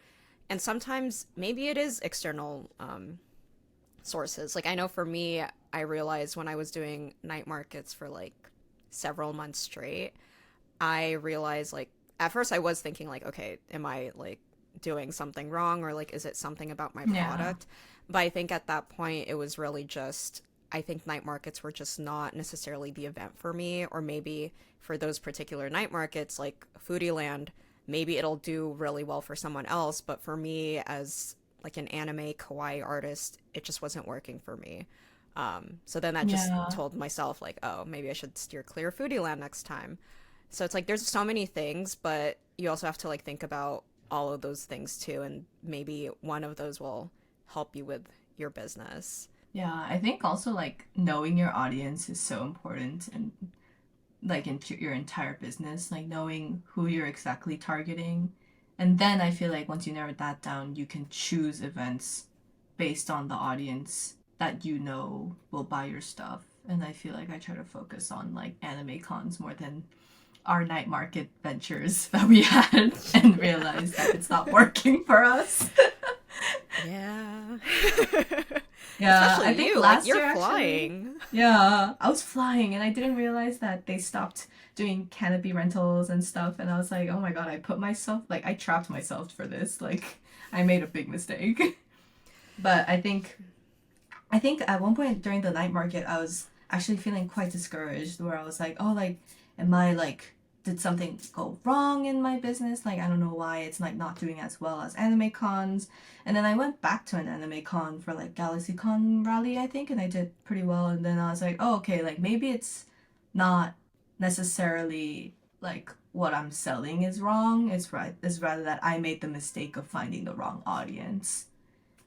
And sometimes maybe it is external sources. Like I know for me, I realized when I was doing night markets for like several months straight, I realized like at first I was thinking like, okay, am I like doing something wrong or like is it something about my Yeah. product? But I think at that point it was really just I think night markets were just not necessarily the event for me, or maybe for those particular night markets like Foodie Land, maybe it'll do really well for someone else, but for me as like an anime kawaii artist, it just wasn't working for me. So then that just Yeah. told myself like, oh, maybe I should steer clear of Foodie Land next time. So it's like there's so many things, but you also have to like think about all of those things too, and maybe one of those will help you with your business. Yeah, I think also like knowing your audience is so important and like into your entire business, like knowing who you're exactly targeting. And then I feel like once you narrow that down, you can choose events based on the audience that you know will buy your stuff. And I feel like I try to focus on like anime cons more than our night market ventures that we had and realize that it's not working for us. Yeah. Yeah, I Especially think you, like last you're year actually. flying. Yeah, I was flying and I didn't realize that they stopped doing canopy rentals and stuff. And I was like, oh my God, I put myself, like, I trapped myself for this. Like, I made a big mistake. But I think at one point during the night market, I was actually feeling quite discouraged where I was like, oh, like, am I like, did something go wrong in my business? Like, I don't know why it's like not doing as well as anime cons. And then I went back to an anime con for like Galaxy Con Rally, I think, and I did pretty well. And then I was like, oh, okay, like maybe it's not necessarily like what I'm selling is wrong. It's right. It's rather that I made the mistake of finding the wrong audience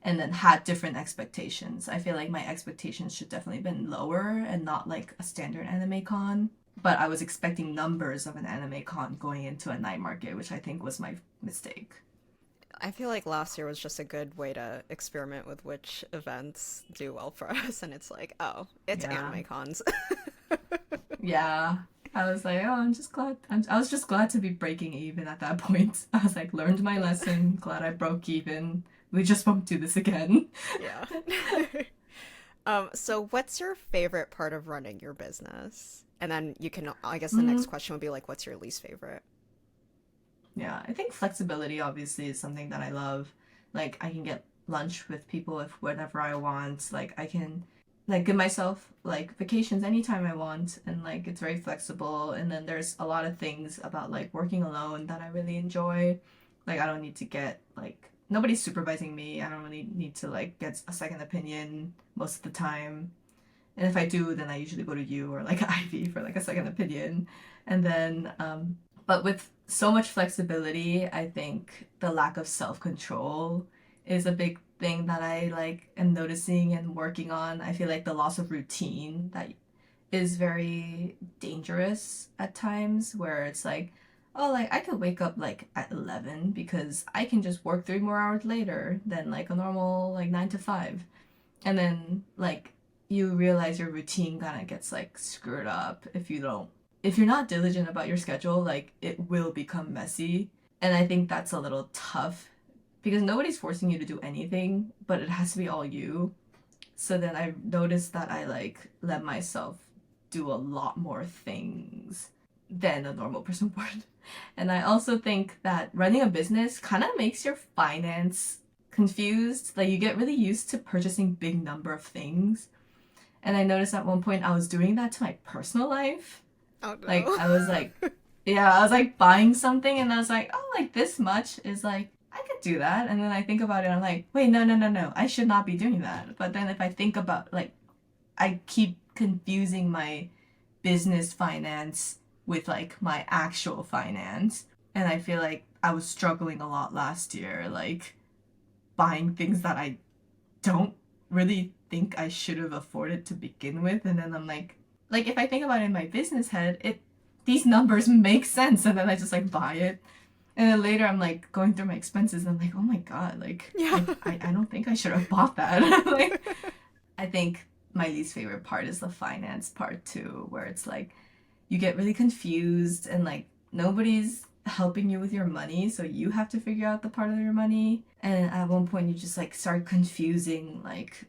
and then had different expectations. I feel like my expectations should definitely been lower and not like a standard anime con. But I was expecting numbers of an anime con going into a night market, which I think was my mistake. I feel like last year was just a good way to experiment with which events do well for us, and it's like, oh, it's Yeah. anime cons. Yeah. I was like, oh, I'm just glad. I was just glad to be breaking even at that point. I was like, learned my lesson. Glad I broke even. We just won't do this again. Yeah. So what's your favorite part of running your business? And then you can, I guess the next Mm, question would be like, what's your least favorite? yeah, I think flexibility obviously is something that I love. Like I can get lunch with people if whenever I want. Like I can like give myself like vacations anytime I want and like it's very flexible. And then there's a lot of things about like working alone that I really enjoy. Like I don't need to get like nobody's supervising me. I don't really need to like get a second opinion most of the time. And if I do, then I usually go to you or like Ivy for like a second opinion. And then, but with so much flexibility, I think the lack of self-control is a big thing that I like am noticing and working on. I feel like the loss of routine that is very dangerous at times where it's like, oh, like I could wake up like at 11 because I can just work 3 more hours later than like a normal like 9 to 5 and then like you realize your routine kind of gets like screwed up if you're not diligent about your schedule, like it will become messy. And I think that's a little tough because nobody's forcing you to do anything, but it has to be all you. So then I noticed that I like let myself do a lot more things than a normal person would. And I also think that running a business kind of makes your finance confused. Like you get really used to purchasing big number of things. And I noticed at one point I was doing that to my personal life. Oh Like no. I was like, yeah, I was like buying something and I was like, oh, like this much is like I could do that. And then I think about it, I'm like, wait, no, no, no, no, I should not be doing that. But then if I think about like I keep confusing my business finance with like my actual finance. And I feel like I was struggling a lot last year, like buying things that I don't really think I should have afforded to begin with. And then I'm like if I think about it in my business head, it these numbers make sense. And then I just like buy it. And then later I'm like going through my expenses and I'm like, oh my God, like Yeah. I don't think I should have bought that. Like I think my least favorite part is the finance part too, where it's like you get really confused and like nobody's helping you with your money, so you have to figure out the part of your money. And at one point you just like start confusing like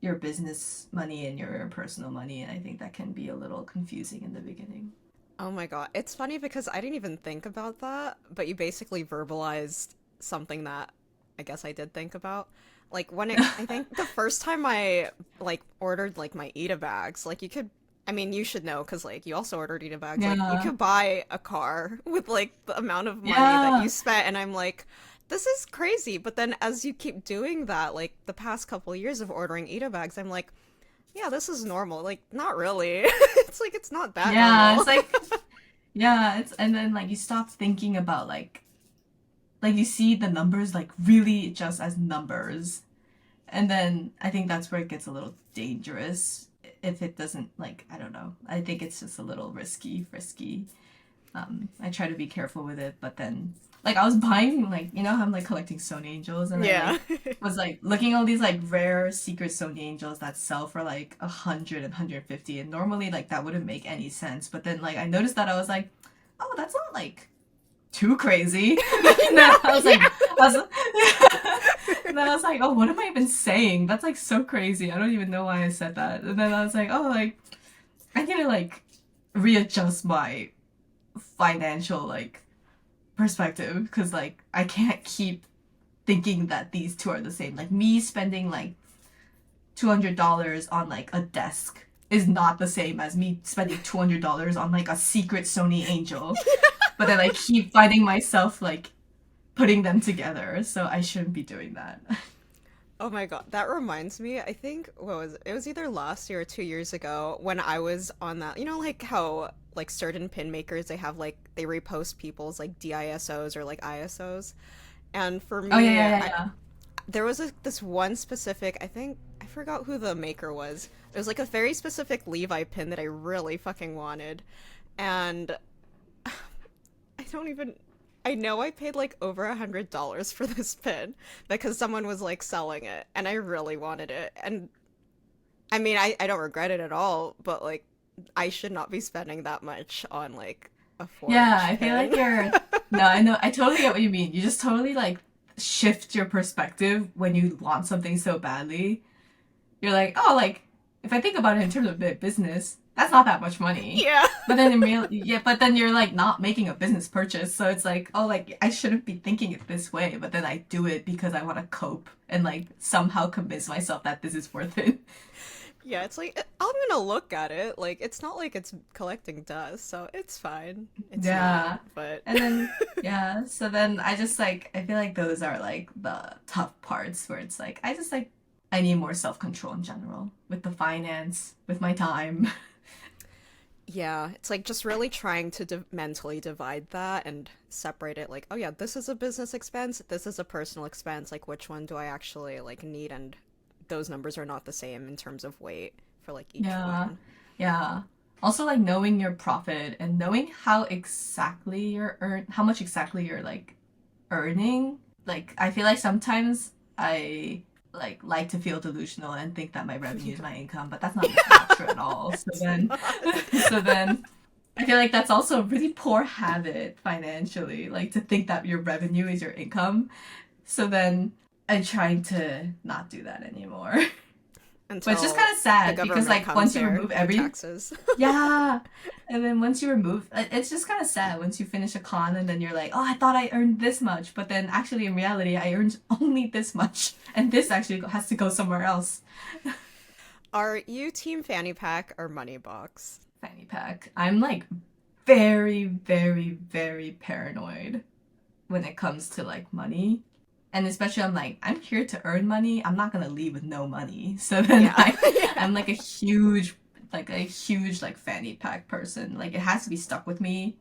your business money and your personal money, and I think that can be a little confusing in the beginning. Oh my God. It's funny because I didn't even think about that, but you basically verbalized something that I guess I did think about. Like I think the first time I like ordered like my Ita bags, like you could, I mean, you should know because like you also ordered Ita bags. Like you Yeah. could buy a car with like the amount of money that Yeah. you spent, and I'm like, this is crazy. But then as you keep doing that, like the past couple of years of ordering Ita bags, I'm like, yeah, this is normal. Like not really. It's like it's not that Yeah, normal. it's like yeah, it's and then like you stop thinking about like you see the numbers like really just as numbers. And then I think that's where it gets a little dangerous if it doesn't like I don't know. I think it's just a little risky. I try to be careful with it, but then like I was buying like you know how I'm like collecting Stone Angels and I Yeah. like was like looking at all these like rare secret Stone Angels that sell for like 100 and 150 and normally like that wouldn't make any sense. But then like I noticed that I was like, oh that's not like too crazy. And then No, I was like yeah. I was And then I was like, oh, what am I even saying? That's like so crazy. I don't even know why I said that. And then I was like, oh, like I need to like readjust my financial like perspective because like I can't keep thinking that these two are the same. Like me spending like $200 on like a desk is not the same as me spending $200 on like a secret Sony Angel. But then I keep finding myself like putting them together, so I shouldn't be doing that. Oh my God, that reminds me. I think what was it? It was either last year or 2 years ago when I was on that. You know, like how like certain pin makers they have like they repost people's like DISOs or like ISOs. And for Oh yeah, me, yeah, yeah, yeah. there was this one specific. I think I forgot who the maker was. It was like a very specific Levi pin that I really fucking wanted, and I don't even. I know I paid like over $100 for this pin because someone was like selling it and I really wanted it. And I mean, I don't regret it at all, but like, I should not be spending that much on like a Yeah, four-inch I feel like pin. you're. No, I know. I totally get what you mean. You just totally like shift your perspective when you want something so badly. You're like, oh, like if I think about it in terms of business, that's not that much money. Yeah. But then in real, yeah, but then you're like not making a business purchase, so it's like, oh, like I shouldn't be thinking it this way, but then I do it because I want to cope and like somehow convince myself that this is worth it. Yeah, it's like I'm gonna look at it. Like it's not like it's collecting dust, so it's fine. It's not, Yeah. but And then yeah, so then I just like I feel like those are like the tough parts where it's like I just like I need more self-control in general with the finance, with my time. yeah, it's like just really trying to mentally divide that and separate it like, oh yeah, this is a business expense, this is a personal expense, like which one do I actually like need and those numbers are not the same in terms of weight for like each Yeah. one. Yeah. Also like knowing your profit and knowing how exactly how much exactly you're like earning. Like I feel like sometimes I like to feel delusional and think that my revenue is Yeah. my income, but that's not true at all. So It's then not. so then I feel like that's also a really poor habit financially, like to think that your revenue is your income. So then I'm trying to not do that anymore. But it's just Until kind of the sad because government like comes once you there remove with every taxes. yeah. And then once you remove, it's just kind of sad once you finish a con and then you're like, oh, I thought I earned this much. But then actually, in reality, I earned only this much. And this actually has to go somewhere else. Are you team fanny pack or money box? Fanny pack. I'm like very, very, very paranoid when it comes to like money. And especially I'm like, I'm here to earn money. I'm not gonna leave with no money. So then Yeah. like Yeah. I'm like a huge like fanny pack person. Like it has to be stuck with me.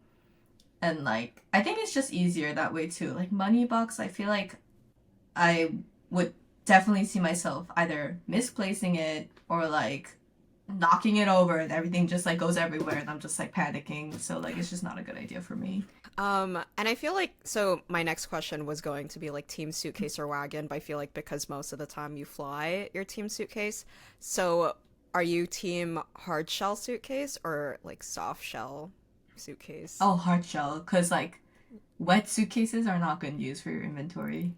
And like I think it's just easier that way too. Like money box, I feel like I would definitely see myself either misplacing it or like knocking it over and everything just like goes everywhere and I'm just like panicking. So like it's just not a good idea for me. And I feel like so my next question was going to be like team suitcase or wagon, but I feel like because most of the time you fly your team suitcase. So are you team hard shell suitcase or like soft shell suitcase? Oh, hard shell, because like wet suitcases are not good news for your inventory.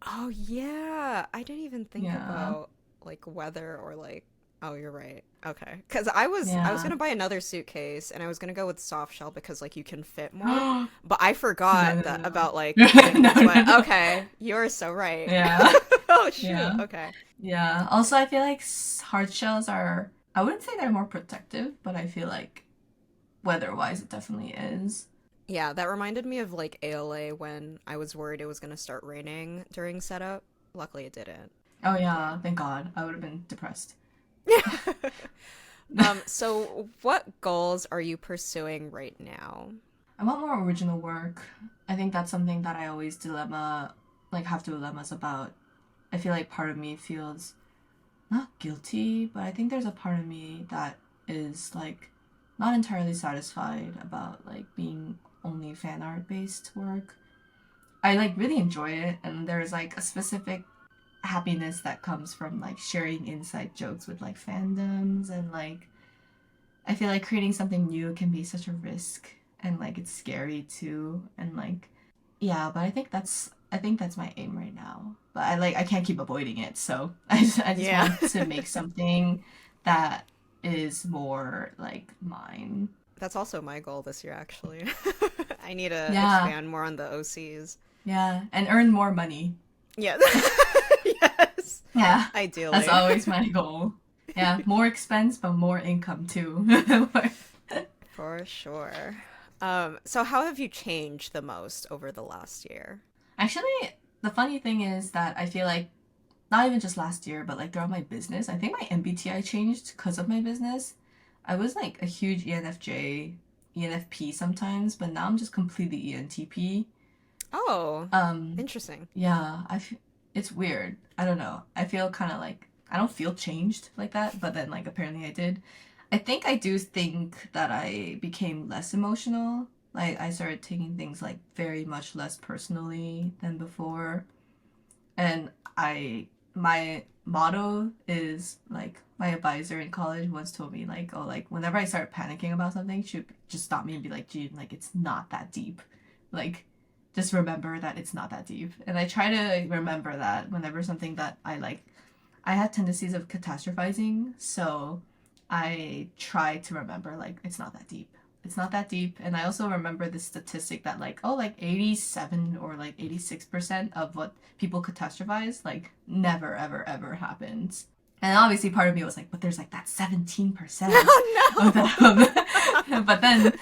Oh yeah, I didn't even think Yeah. about like weather or like oh you're right. Okay. Cuz I was going Yeah. to buy another suitcase and I was going to go with soft shell because like you can fit more, No, but I no, forgot that no. about like if No, it's wet. no. Okay, you're so right. Yeah. Oh shoot. Yeah. Okay. Yeah. Also, I feel like hard shells are, I wouldn't say they're more protective, but I feel like weather-wise it definitely is. Yeah, that reminded me of like ALA when I was worried it was going to start raining during setup. Luckily it didn't. Oh But yeah, thank God. I would have been depressed. so what goals are you pursuing right now? I want more original work. I think that's something that I always have dilemmas about. I feel like part of me feels not guilty, but I think there's a part of me that is like not entirely satisfied about like being only fan art based work. I like really enjoy it, and there's like a specific happiness that comes from like sharing inside jokes with like fandoms and like I feel like creating something new can be such a risk and like it's scary too and like yeah, but I think that's I think that's my aim right now. But I can't keep avoiding it. So I just Yeah. want to make something that is more like mine. That's also my goal this year, actually. I need to Yeah. expand more on the OCs. Yeah. And earn more money. Yeah. Yes. Yeah. That's Ideally. always my goal. Yeah. More expense, but more income too. For sure. So how have you changed the most over the last year? Actually, the funny thing is that I feel like not even just last year, but like throughout my business, I think my MBTI changed because of my business. I was like a huge ENFJ, ENFP sometimes, but now I'm just completely ENTP. Oh, Um, interesting. yeah, it's weird. I don't know. I feel kind of like I don't feel changed like that, but then like apparently I did. I think I do think that I became less emotional. Like I started taking things like very much less personally than before. And I my motto is like my advisor in college once told me like, oh, like whenever I start panicking about something, she would just stop me and be like, Jiyoon, like it's not that deep. Like just remember that it's not that deep. And I try to remember that whenever something that I like, I had tendencies of catastrophizing, so I try to remember like it's not that deep. It's not that deep. And I also remember this statistic that like, oh, like 87 or like 86% of what people catastrophize like never ever ever happens. And obviously part of me was like, but there's like that 17% of Oh them. But then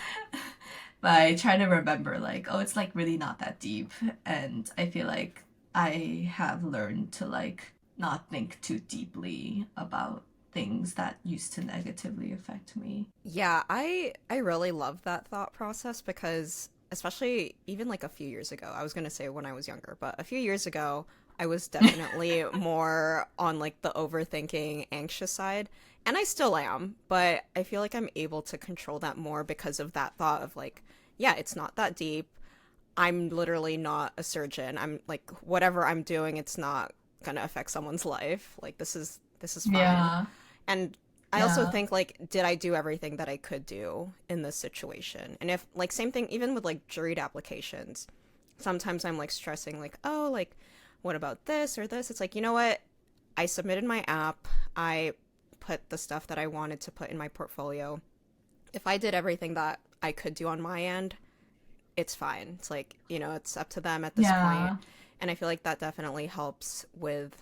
but I try to remember like, oh, it's like really not that deep. And I feel like I have learned to like not think too deeply about things that used to negatively affect me. Yeah, I really love that thought process because especially even like a few years ago, I was going to say when I was younger, but a few years ago, I was definitely more on like the overthinking, anxious side, and I still am, but I feel like I'm able to control that more because of that thought of like, yeah, it's not that deep. I'm literally not a surgeon. I'm like whatever I'm doing, it's not going to affect someone's life. Like this is fine. Yeah, And I also yeah, think like, did I do everything that I could do in this situation? And if like same thing even with like juried applications, sometimes I'm like stressing like, oh, like what about this or this? It's like, you know what? I submitted my app. I put the stuff that I wanted to put in my portfolio. If I did everything that I could do on my end, it's fine. It's like, it's up to them at this point. yeah. And I feel like that definitely helps with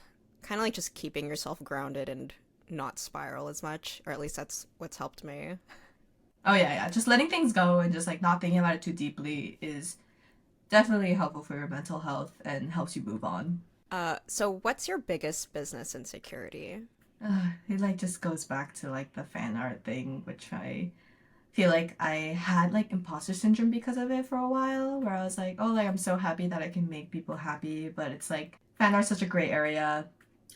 kind of like just keeping yourself grounded and not spiral as much, or at least that's what's helped me. Oh yeah, yeah. Just letting things go and just like not thinking about it too deeply is definitely helpful for your mental health and helps you move on. So what's your biggest business insecurity? It like just goes back to like the fan art thing, which I feel like I had like imposter syndrome because of it for a while, where I was like, oh, like I'm so happy that I can make people happy, but it's like fan art's such a gray area.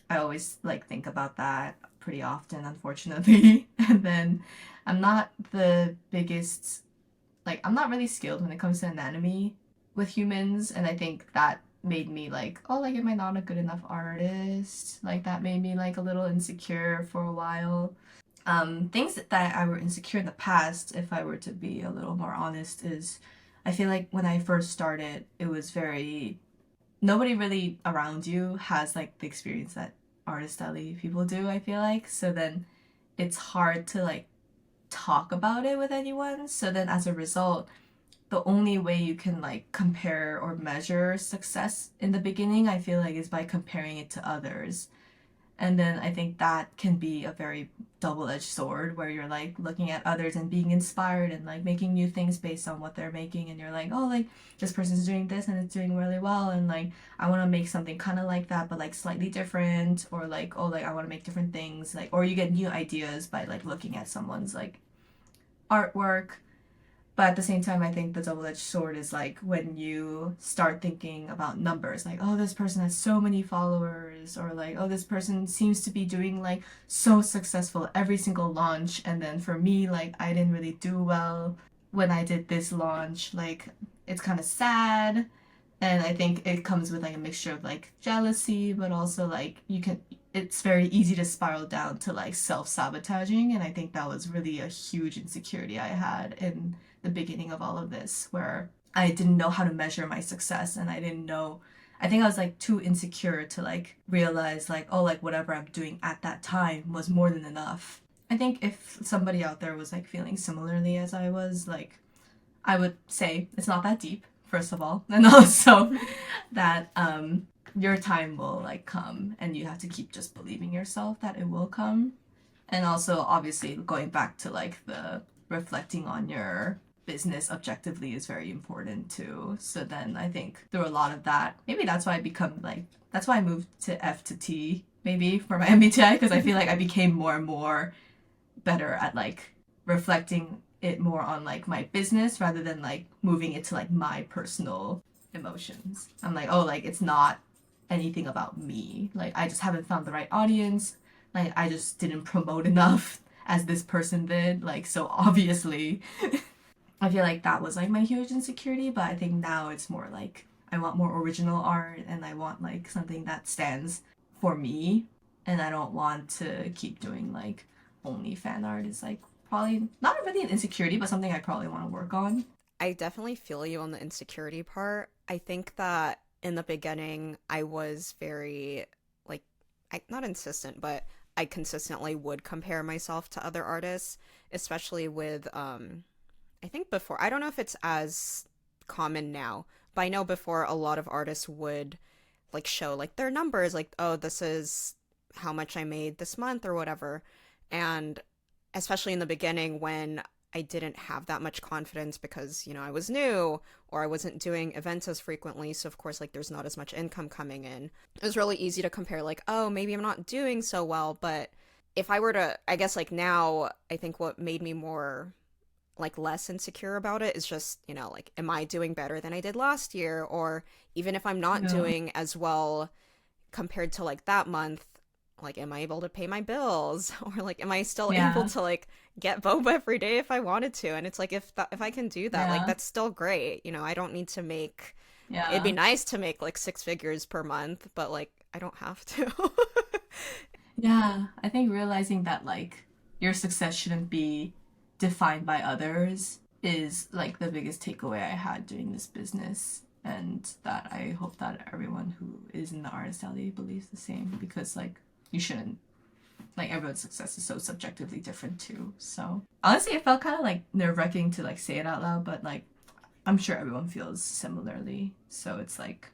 I always like think about that pretty often, unfortunately. And then I'm not the biggest like I'm not really skilled when it comes to anatomy with humans, and I think that made me like, oh, like am I not a good enough artist? Like that made me like a little insecure for a while. Things that I were insecure in the past, if I were to be a little more honest, is I feel like when I first started, it was very nobody really around you has like the experience that artist alley people do. I feel like so then it's hard to like talk about it with anyone. So then as a result, the only way you can like compare or measure success in the beginning, I feel like, is by comparing it to others. And then I think that can be a very double-edged sword where you're like looking at others and being inspired and like making new things based on what they're making, and you're like, oh, like this person's doing this and it's doing really well, and like I want to make something kind of like that but like slightly different, or like, oh, like I want to make different things, like, or you get new ideas by like looking at someone's like artwork. But at the same time, I think the double edged sword is like when you start thinking about numbers, like, oh, this person has so many followers, or like, oh, this person seems to be doing like so successful every single launch. And then for me, like, I didn't really do well when I did this launch. Like, it's kind of sad. And I think it comes with like a mixture of like jealousy, but also like it's very easy to spiral down to like self-sabotaging. And I think that was really a huge insecurity I had in the beginning of all of this, where I didn't know how to measure my success, and I didn't know I think I was like too insecure to like realize like, oh, like whatever I'm doing at that time was more than enough. I think if somebody out there was like feeling similarly as I was, like I would say it's not that deep, first of all, and also that your time will like come and you have to keep just believing yourself that it will come. And also obviously going back to like the reflecting on your business objectively is very important too. So then I think through a lot of that, maybe that's why I become like, that's why I moved to F to T maybe for my MBTI, because I feel like I became more and more better at like reflecting it more on like my business rather than like moving it to like my personal emotions. I'm like, oh, like it's not anything about me. Like I just haven't found the right audience. Like I just didn't promote enough as this person did. Like so obviously I feel like that was like my huge insecurity, but I think now it's more like I want more original art and I want like something that stands for me, and I don't want to keep doing like only fan art. Is like probably not really an insecurity, but something I probably want to work on. I definitely feel you on the insecurity part. I think that in the beginning, I was very, like, not insistent, but I consistently would compare myself to other artists, especially with, I think before, I don't know if it's as common now, but I know before a lot of artists would, like, show, like, their numbers, like, oh, this is how much I made this month or whatever. And especially in the beginning when I didn't have that much confidence because, I was new or I wasn't doing events as frequently. So, of course, like, there's not as much income coming in. It was really easy to compare, like, oh, maybe I'm not doing so well. But if I were to, I guess, like, now, I think what made me more, like, less insecure about it is just, like, am I doing better than I did last year? Or even if I'm not Yeah. doing as well compared to, like, that month, like, am I able to pay my bills? Or, like, am I still able Yeah. to, like, get boba every day if I wanted to? And it's like, if I can do that, like, Yeah. that's still great. I don't need to make, it'd be Yeah. nice to make like 6 figures per month, but like, I don't have to. Yeah. I think realizing that like your success shouldn't be defined by others is like the biggest takeaway I had doing this business. And that I hope that everyone who is in the artist alley believes the same, because like you shouldn't, like everyone's success is so subjectively different too. So honestly, it felt kind of like nerve wracking to like say it out loud, but like I'm sure everyone feels similarly. So it's like,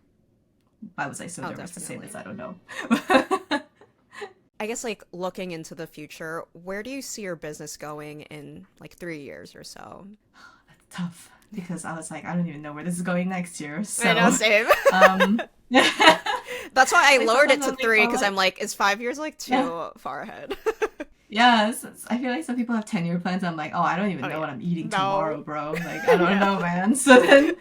why was I so Oh, nervous to say definitely. this? I don't know. I guess, like, looking into the future, where do you see your business going in like 3 years or so? That's tough because I was like, I don't even know where this is going next year. I know, So, same. um, That's why I like lowered it sometimes to I'm like, three oh, because like, I'm like, is 5 years like yeah, too far ahead? yeah. I feel like some people have 10-year plans. I'm like, oh, I don't even Oh know what yeah. I'm eating tomorrow, No. bro. Like, I don't Yeah. know, man. So then,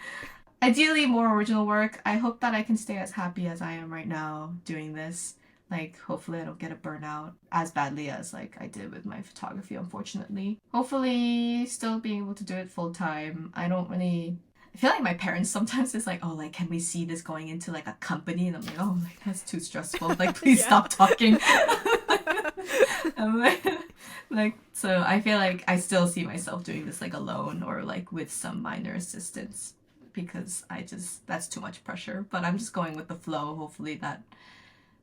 ideally, more original work. I hope that I can stay as happy as I am right now doing this. Like, hopefully, I don't get a burnout as badly as like I did with my photography, unfortunately. Hopefully, still being able to do it full time. I don't really. I feel like my parents sometimes is like, oh, like, can we see this going into like a company? And I'm like, oh, like that's too stressful. Like, please Yeah. stop talking. I'm like, so I feel like I still see myself doing this like alone or like with some minor assistance, because I just, that's too much pressure. But I'm just going with the flow. Hopefully that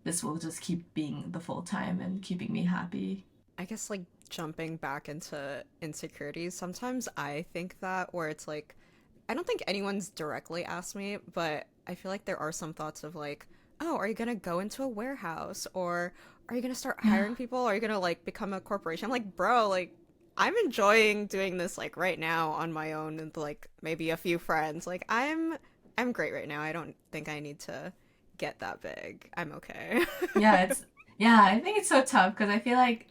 this will just keep being the full time and keeping me happy. I guess, like, jumping back into insecurities, sometimes I think that where it's like, I don't think anyone's directly asked me, but I feel like there are some thoughts of like, oh, are you gonna go into a warehouse? Or are you gonna start Yeah. hiring people? Are you gonna like become a corporation? I'm like, bro, like, I'm enjoying doing this like right now on my own and like maybe a few friends. Like, I'm great right now. I don't think I need to get that big. I'm okay. Yeah, it's, yeah, I think it's so tough because I feel like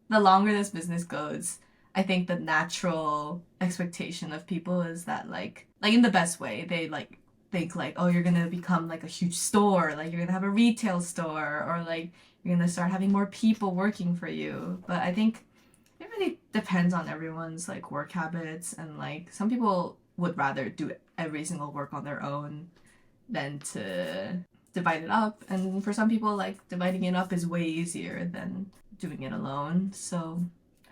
the longer this business goes, I think the natural expectation of people is that like in the best way, they like think like, oh, you're gonna become like a huge store, like you're gonna have a retail store, or like you're gonna start having more people working for you. But I think it really depends on everyone's like work habits, and like some people would rather do every single work on their own than to divide it up. And for some people, like dividing it up is way easier than doing it alone. So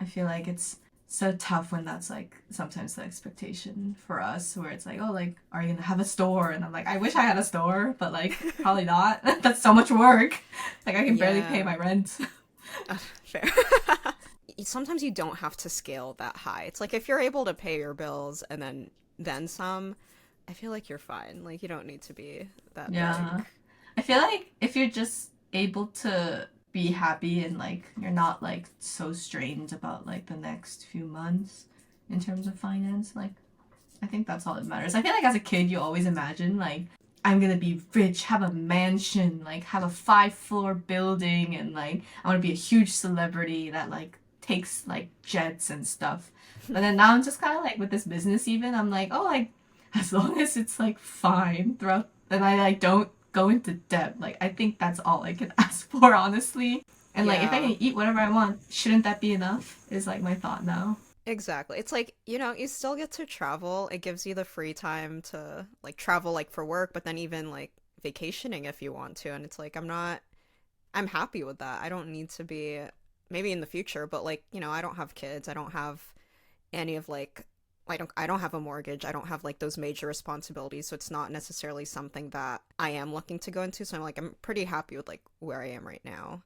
I feel like it's so tough when that's like sometimes the expectation for us, where it's like, oh, like, are you gonna have a store? And I'm like, I wish I had a store, but like, probably not. That's so much work. Like, I can barely pay Yeah. my rent. Fair. Sometimes you don't have to scale that high. It's like if you're able to pay your bills and then some, I feel like you're fine. Like you don't need to be that big. Yeah. I feel like if you're just able to be happy and like you're not like so strained about like the next few months in terms of finance, like I think that's all that matters. I feel like as a kid you always imagine like I'm gonna be rich, have a mansion, like have a 5-floor building, and like I wanna be a huge celebrity that like takes like jets and stuff. But then now I'm just kinda like with this business even, I'm like, oh like as long as it's like fine throughout and I like don't go into debt, like I think that's all I can ask for honestly. And like if I Yeah. can eat whatever I want, shouldn't that be enough? Is like my thought now. Exactly. It's like, you still get to travel. It gives you the free time to like travel like for work, but then even like vacationing if you want to. And it's like I'm happy with that. I don't need to be maybe in the future, but like, I don't have kids. I don't have any of like I don't have a mortgage. I don't have like those major responsibilities, so it's not necessarily something that I am looking to go into. So I'm pretty happy with like where I am right now.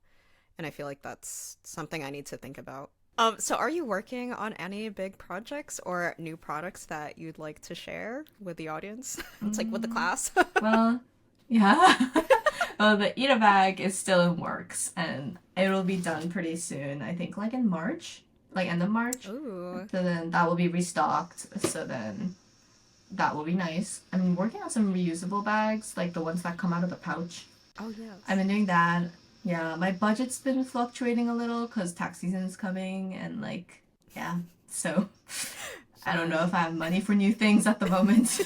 And I feel like that's something I need to think about. So are you working on any big projects or new products that you'd like to share with the audience? It's like with the Mm, class. well, yeah. Well, the Eat a Bag is still in works and it'll be done pretty soon. I think like in March, like end of March. Ooh. So then that will be restocked. So then that will be nice. I'm working on some reusable bags, like the ones that come out of the pouch. Oh I've yes. been doing that. Yeah, my budget's been fluctuating a little because tax season is coming and like, yeah. So I don't know if Fun. I have money for new things at the moment.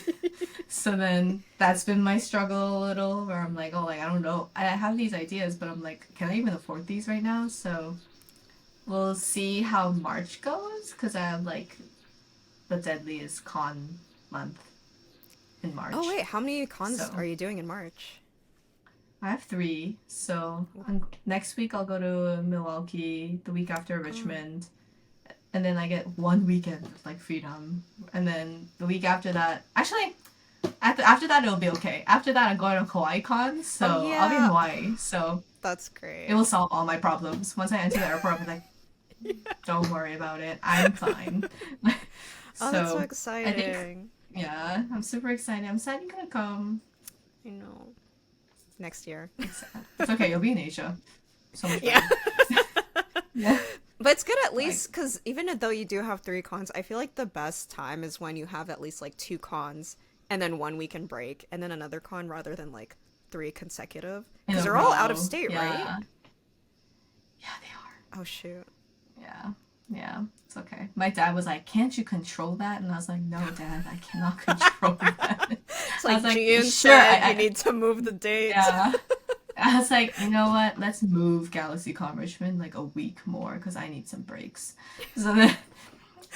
So then that's been my struggle a little where I'm like, oh, like, I don't know. I have these ideas, but I'm like, can I even afford these right now? So we'll see how March goes because I have like the deadliest con month in Oh March. wait, how many cons are So you doing in March? I have three. So next week I'll go to Milwaukee, the week after Oh. Richmond, and then I get one weekend of like freedom. And then the week after that, actually, after that it'll be okay. After that I'm going to Hawaii Con, Oh so I'll be in yeah. Hawaii. So That's it great. will solve all my problems. Once I enter the airport, I'll be like, don't worry about it. I'm fine. Oh, that's so So I think, exciting. yeah, I'm super excited. I'm sad you're gonna come. I know. Next year. It's okay. You'll be in Asia. So much Yeah. better. Yeah. But it's good at Like, least because even though you do have three cons, I feel like the best time is when you have at least like two cons and then one weekend break and then another con rather than like three consecutive. in Because a they're all out of row. state, right? Yeah. Yeah, they are. Oh, shoot. Yeah. Yeah. It's okay. My dad was like, can't you control that? And I was like, no, dad, I cannot control that. It's I like was like, Jiyoon sure. said you need to move the date. Yeah. I was like, you know what? Let's move GalaxyCon Richmond like a week more because I need some breaks. So then,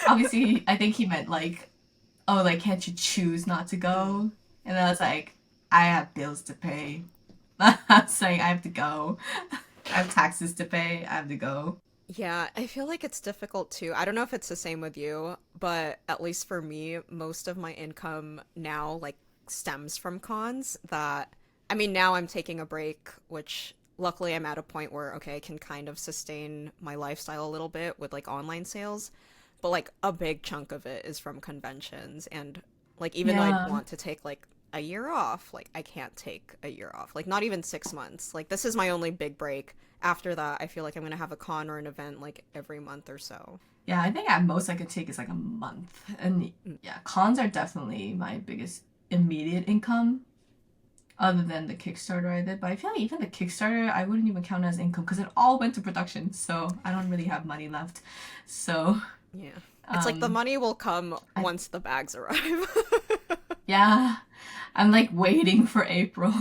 obviously, I think he meant like, oh, like, can't you choose not to Mm. go? And I was like, I have bills to pay. I was like, I have to go. I have taxes to pay. I have to go. Yeah, I feel like it's difficult too. I don't know if it's the same with you, but at least for me, most of my income now like stems from cons that I mean, now I'm taking a break, which luckily I'm at a point where okay, I can kind of sustain my lifestyle a little bit with like online sales, but like a big chunk of it is from conventions and like even though I'd Yeah. want to take like a year off, like I can't take a year off. Like not even 6 months. Like this is my only big break. After that, I feel like I'm gonna have a con or an event like every month or so. Yeah, I think at most I could take is like a month. And Mm. yeah, cons are definitely my biggest immediate income other than the Kickstarter I did. But I feel like even the Kickstarter, I wouldn't even count as income because it all went to production. So I don't really have money left. So, Yeah. It's like the um, money will come I, once the bags arrive. yeah, I'm like waiting for April.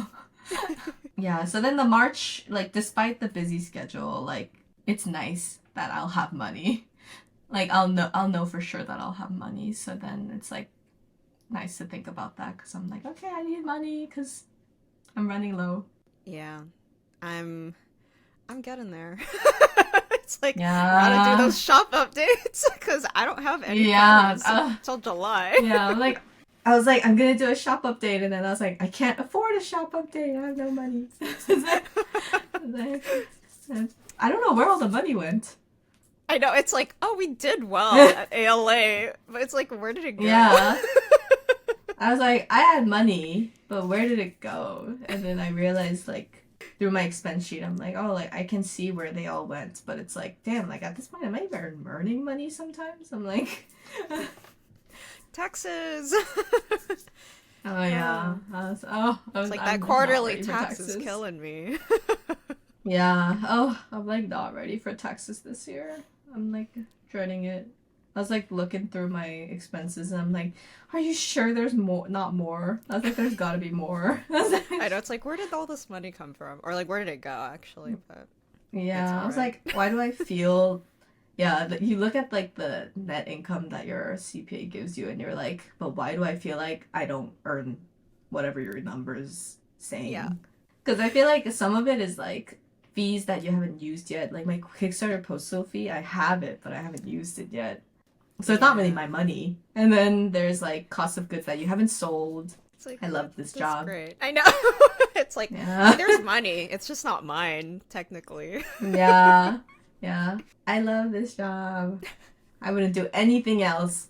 Yeah, so then the March, like despite the busy schedule, like it's nice that I'll have money. Like I'll know for sure that I'll have money. So then it's like nice to think about that because I'm like, okay, I need money because I'm running low. Yeah. I'm I'm getting there. It's like, gotta do Yeah. those shop updates because I don't have any Yeah. plans till July. Yeah. I was like, I'm gonna do a shop update, and then I was like, I can't afford a shop update. I have no money. I don't know where all the money went. I know, it's like, oh, we did well at ALA, but it's like, where did it go? Yeah. I was like, I had money, but where did it go? And then I realized, like, through my expense sheet, I'm like, oh, like, I can see where they all went. But it's like, damn, like, at this point, am I even earning money sometimes? I'm like... Taxes! Oh, yeah. It's like, that quarterly tax is killing me. Yeah. Oh, I'm, like, not ready for taxes this year. I'm, like, dreading it. I was, like, looking through my expenses, and I'm like, are you sure there's more? Not more. I was like, there's gotta be more. I know, it's like, where did all this money come from? Or, like, where did it go, actually? But yeah, I was like, why do I feel... Yeah, you look at, like, the net income that your CPA gives you, and you're like, but why do I feel like I don't earn whatever your number's saying? Yeah. Because I feel like some of it is, like, fees that you haven't used yet. Like, my Kickstarter postal fee, I have it, but I haven't used it yet. So it's not really my money. And then there's, like, cost of goods that you haven't sold. It's like, I love this job. Great. I know. It's like, there's money. It's just not mine, technically. Yeah. Yeah. I love this job. I wouldn't do anything else.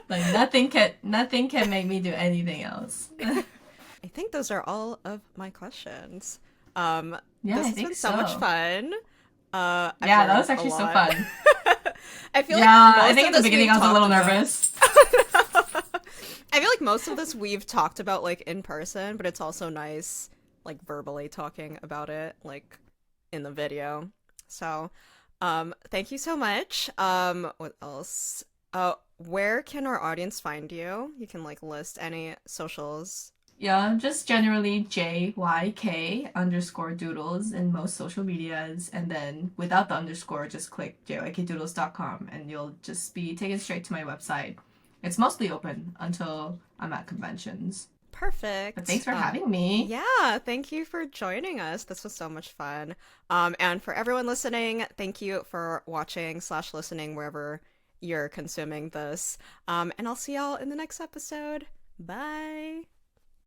Like, nothing can make me do anything else. I think those are all of my questions. Yeah, this I has think been so much fun. Yeah, that was actually so fun. I feel I think in the beginning I was a little nervous. I feel like most of this we've talked about, like, in person, but it's also nice, like, verbally talking about it, like, in the video. So, thank you so much. What else? Where can our audience find you? You can, like, list any socials. Yeah, just generally JYK _doodles in most social medias, and then without the underscore, just click jykdoodles.com and you'll just be taken straight to my website. It's mostly open until I'm at conventions. Perfect. But thanks for having me. Yeah, thank you for joining us. This was so much fun. And for everyone listening, thank you for watching / listening wherever you're consuming this. And I'll see y'all in the next episode. Bye.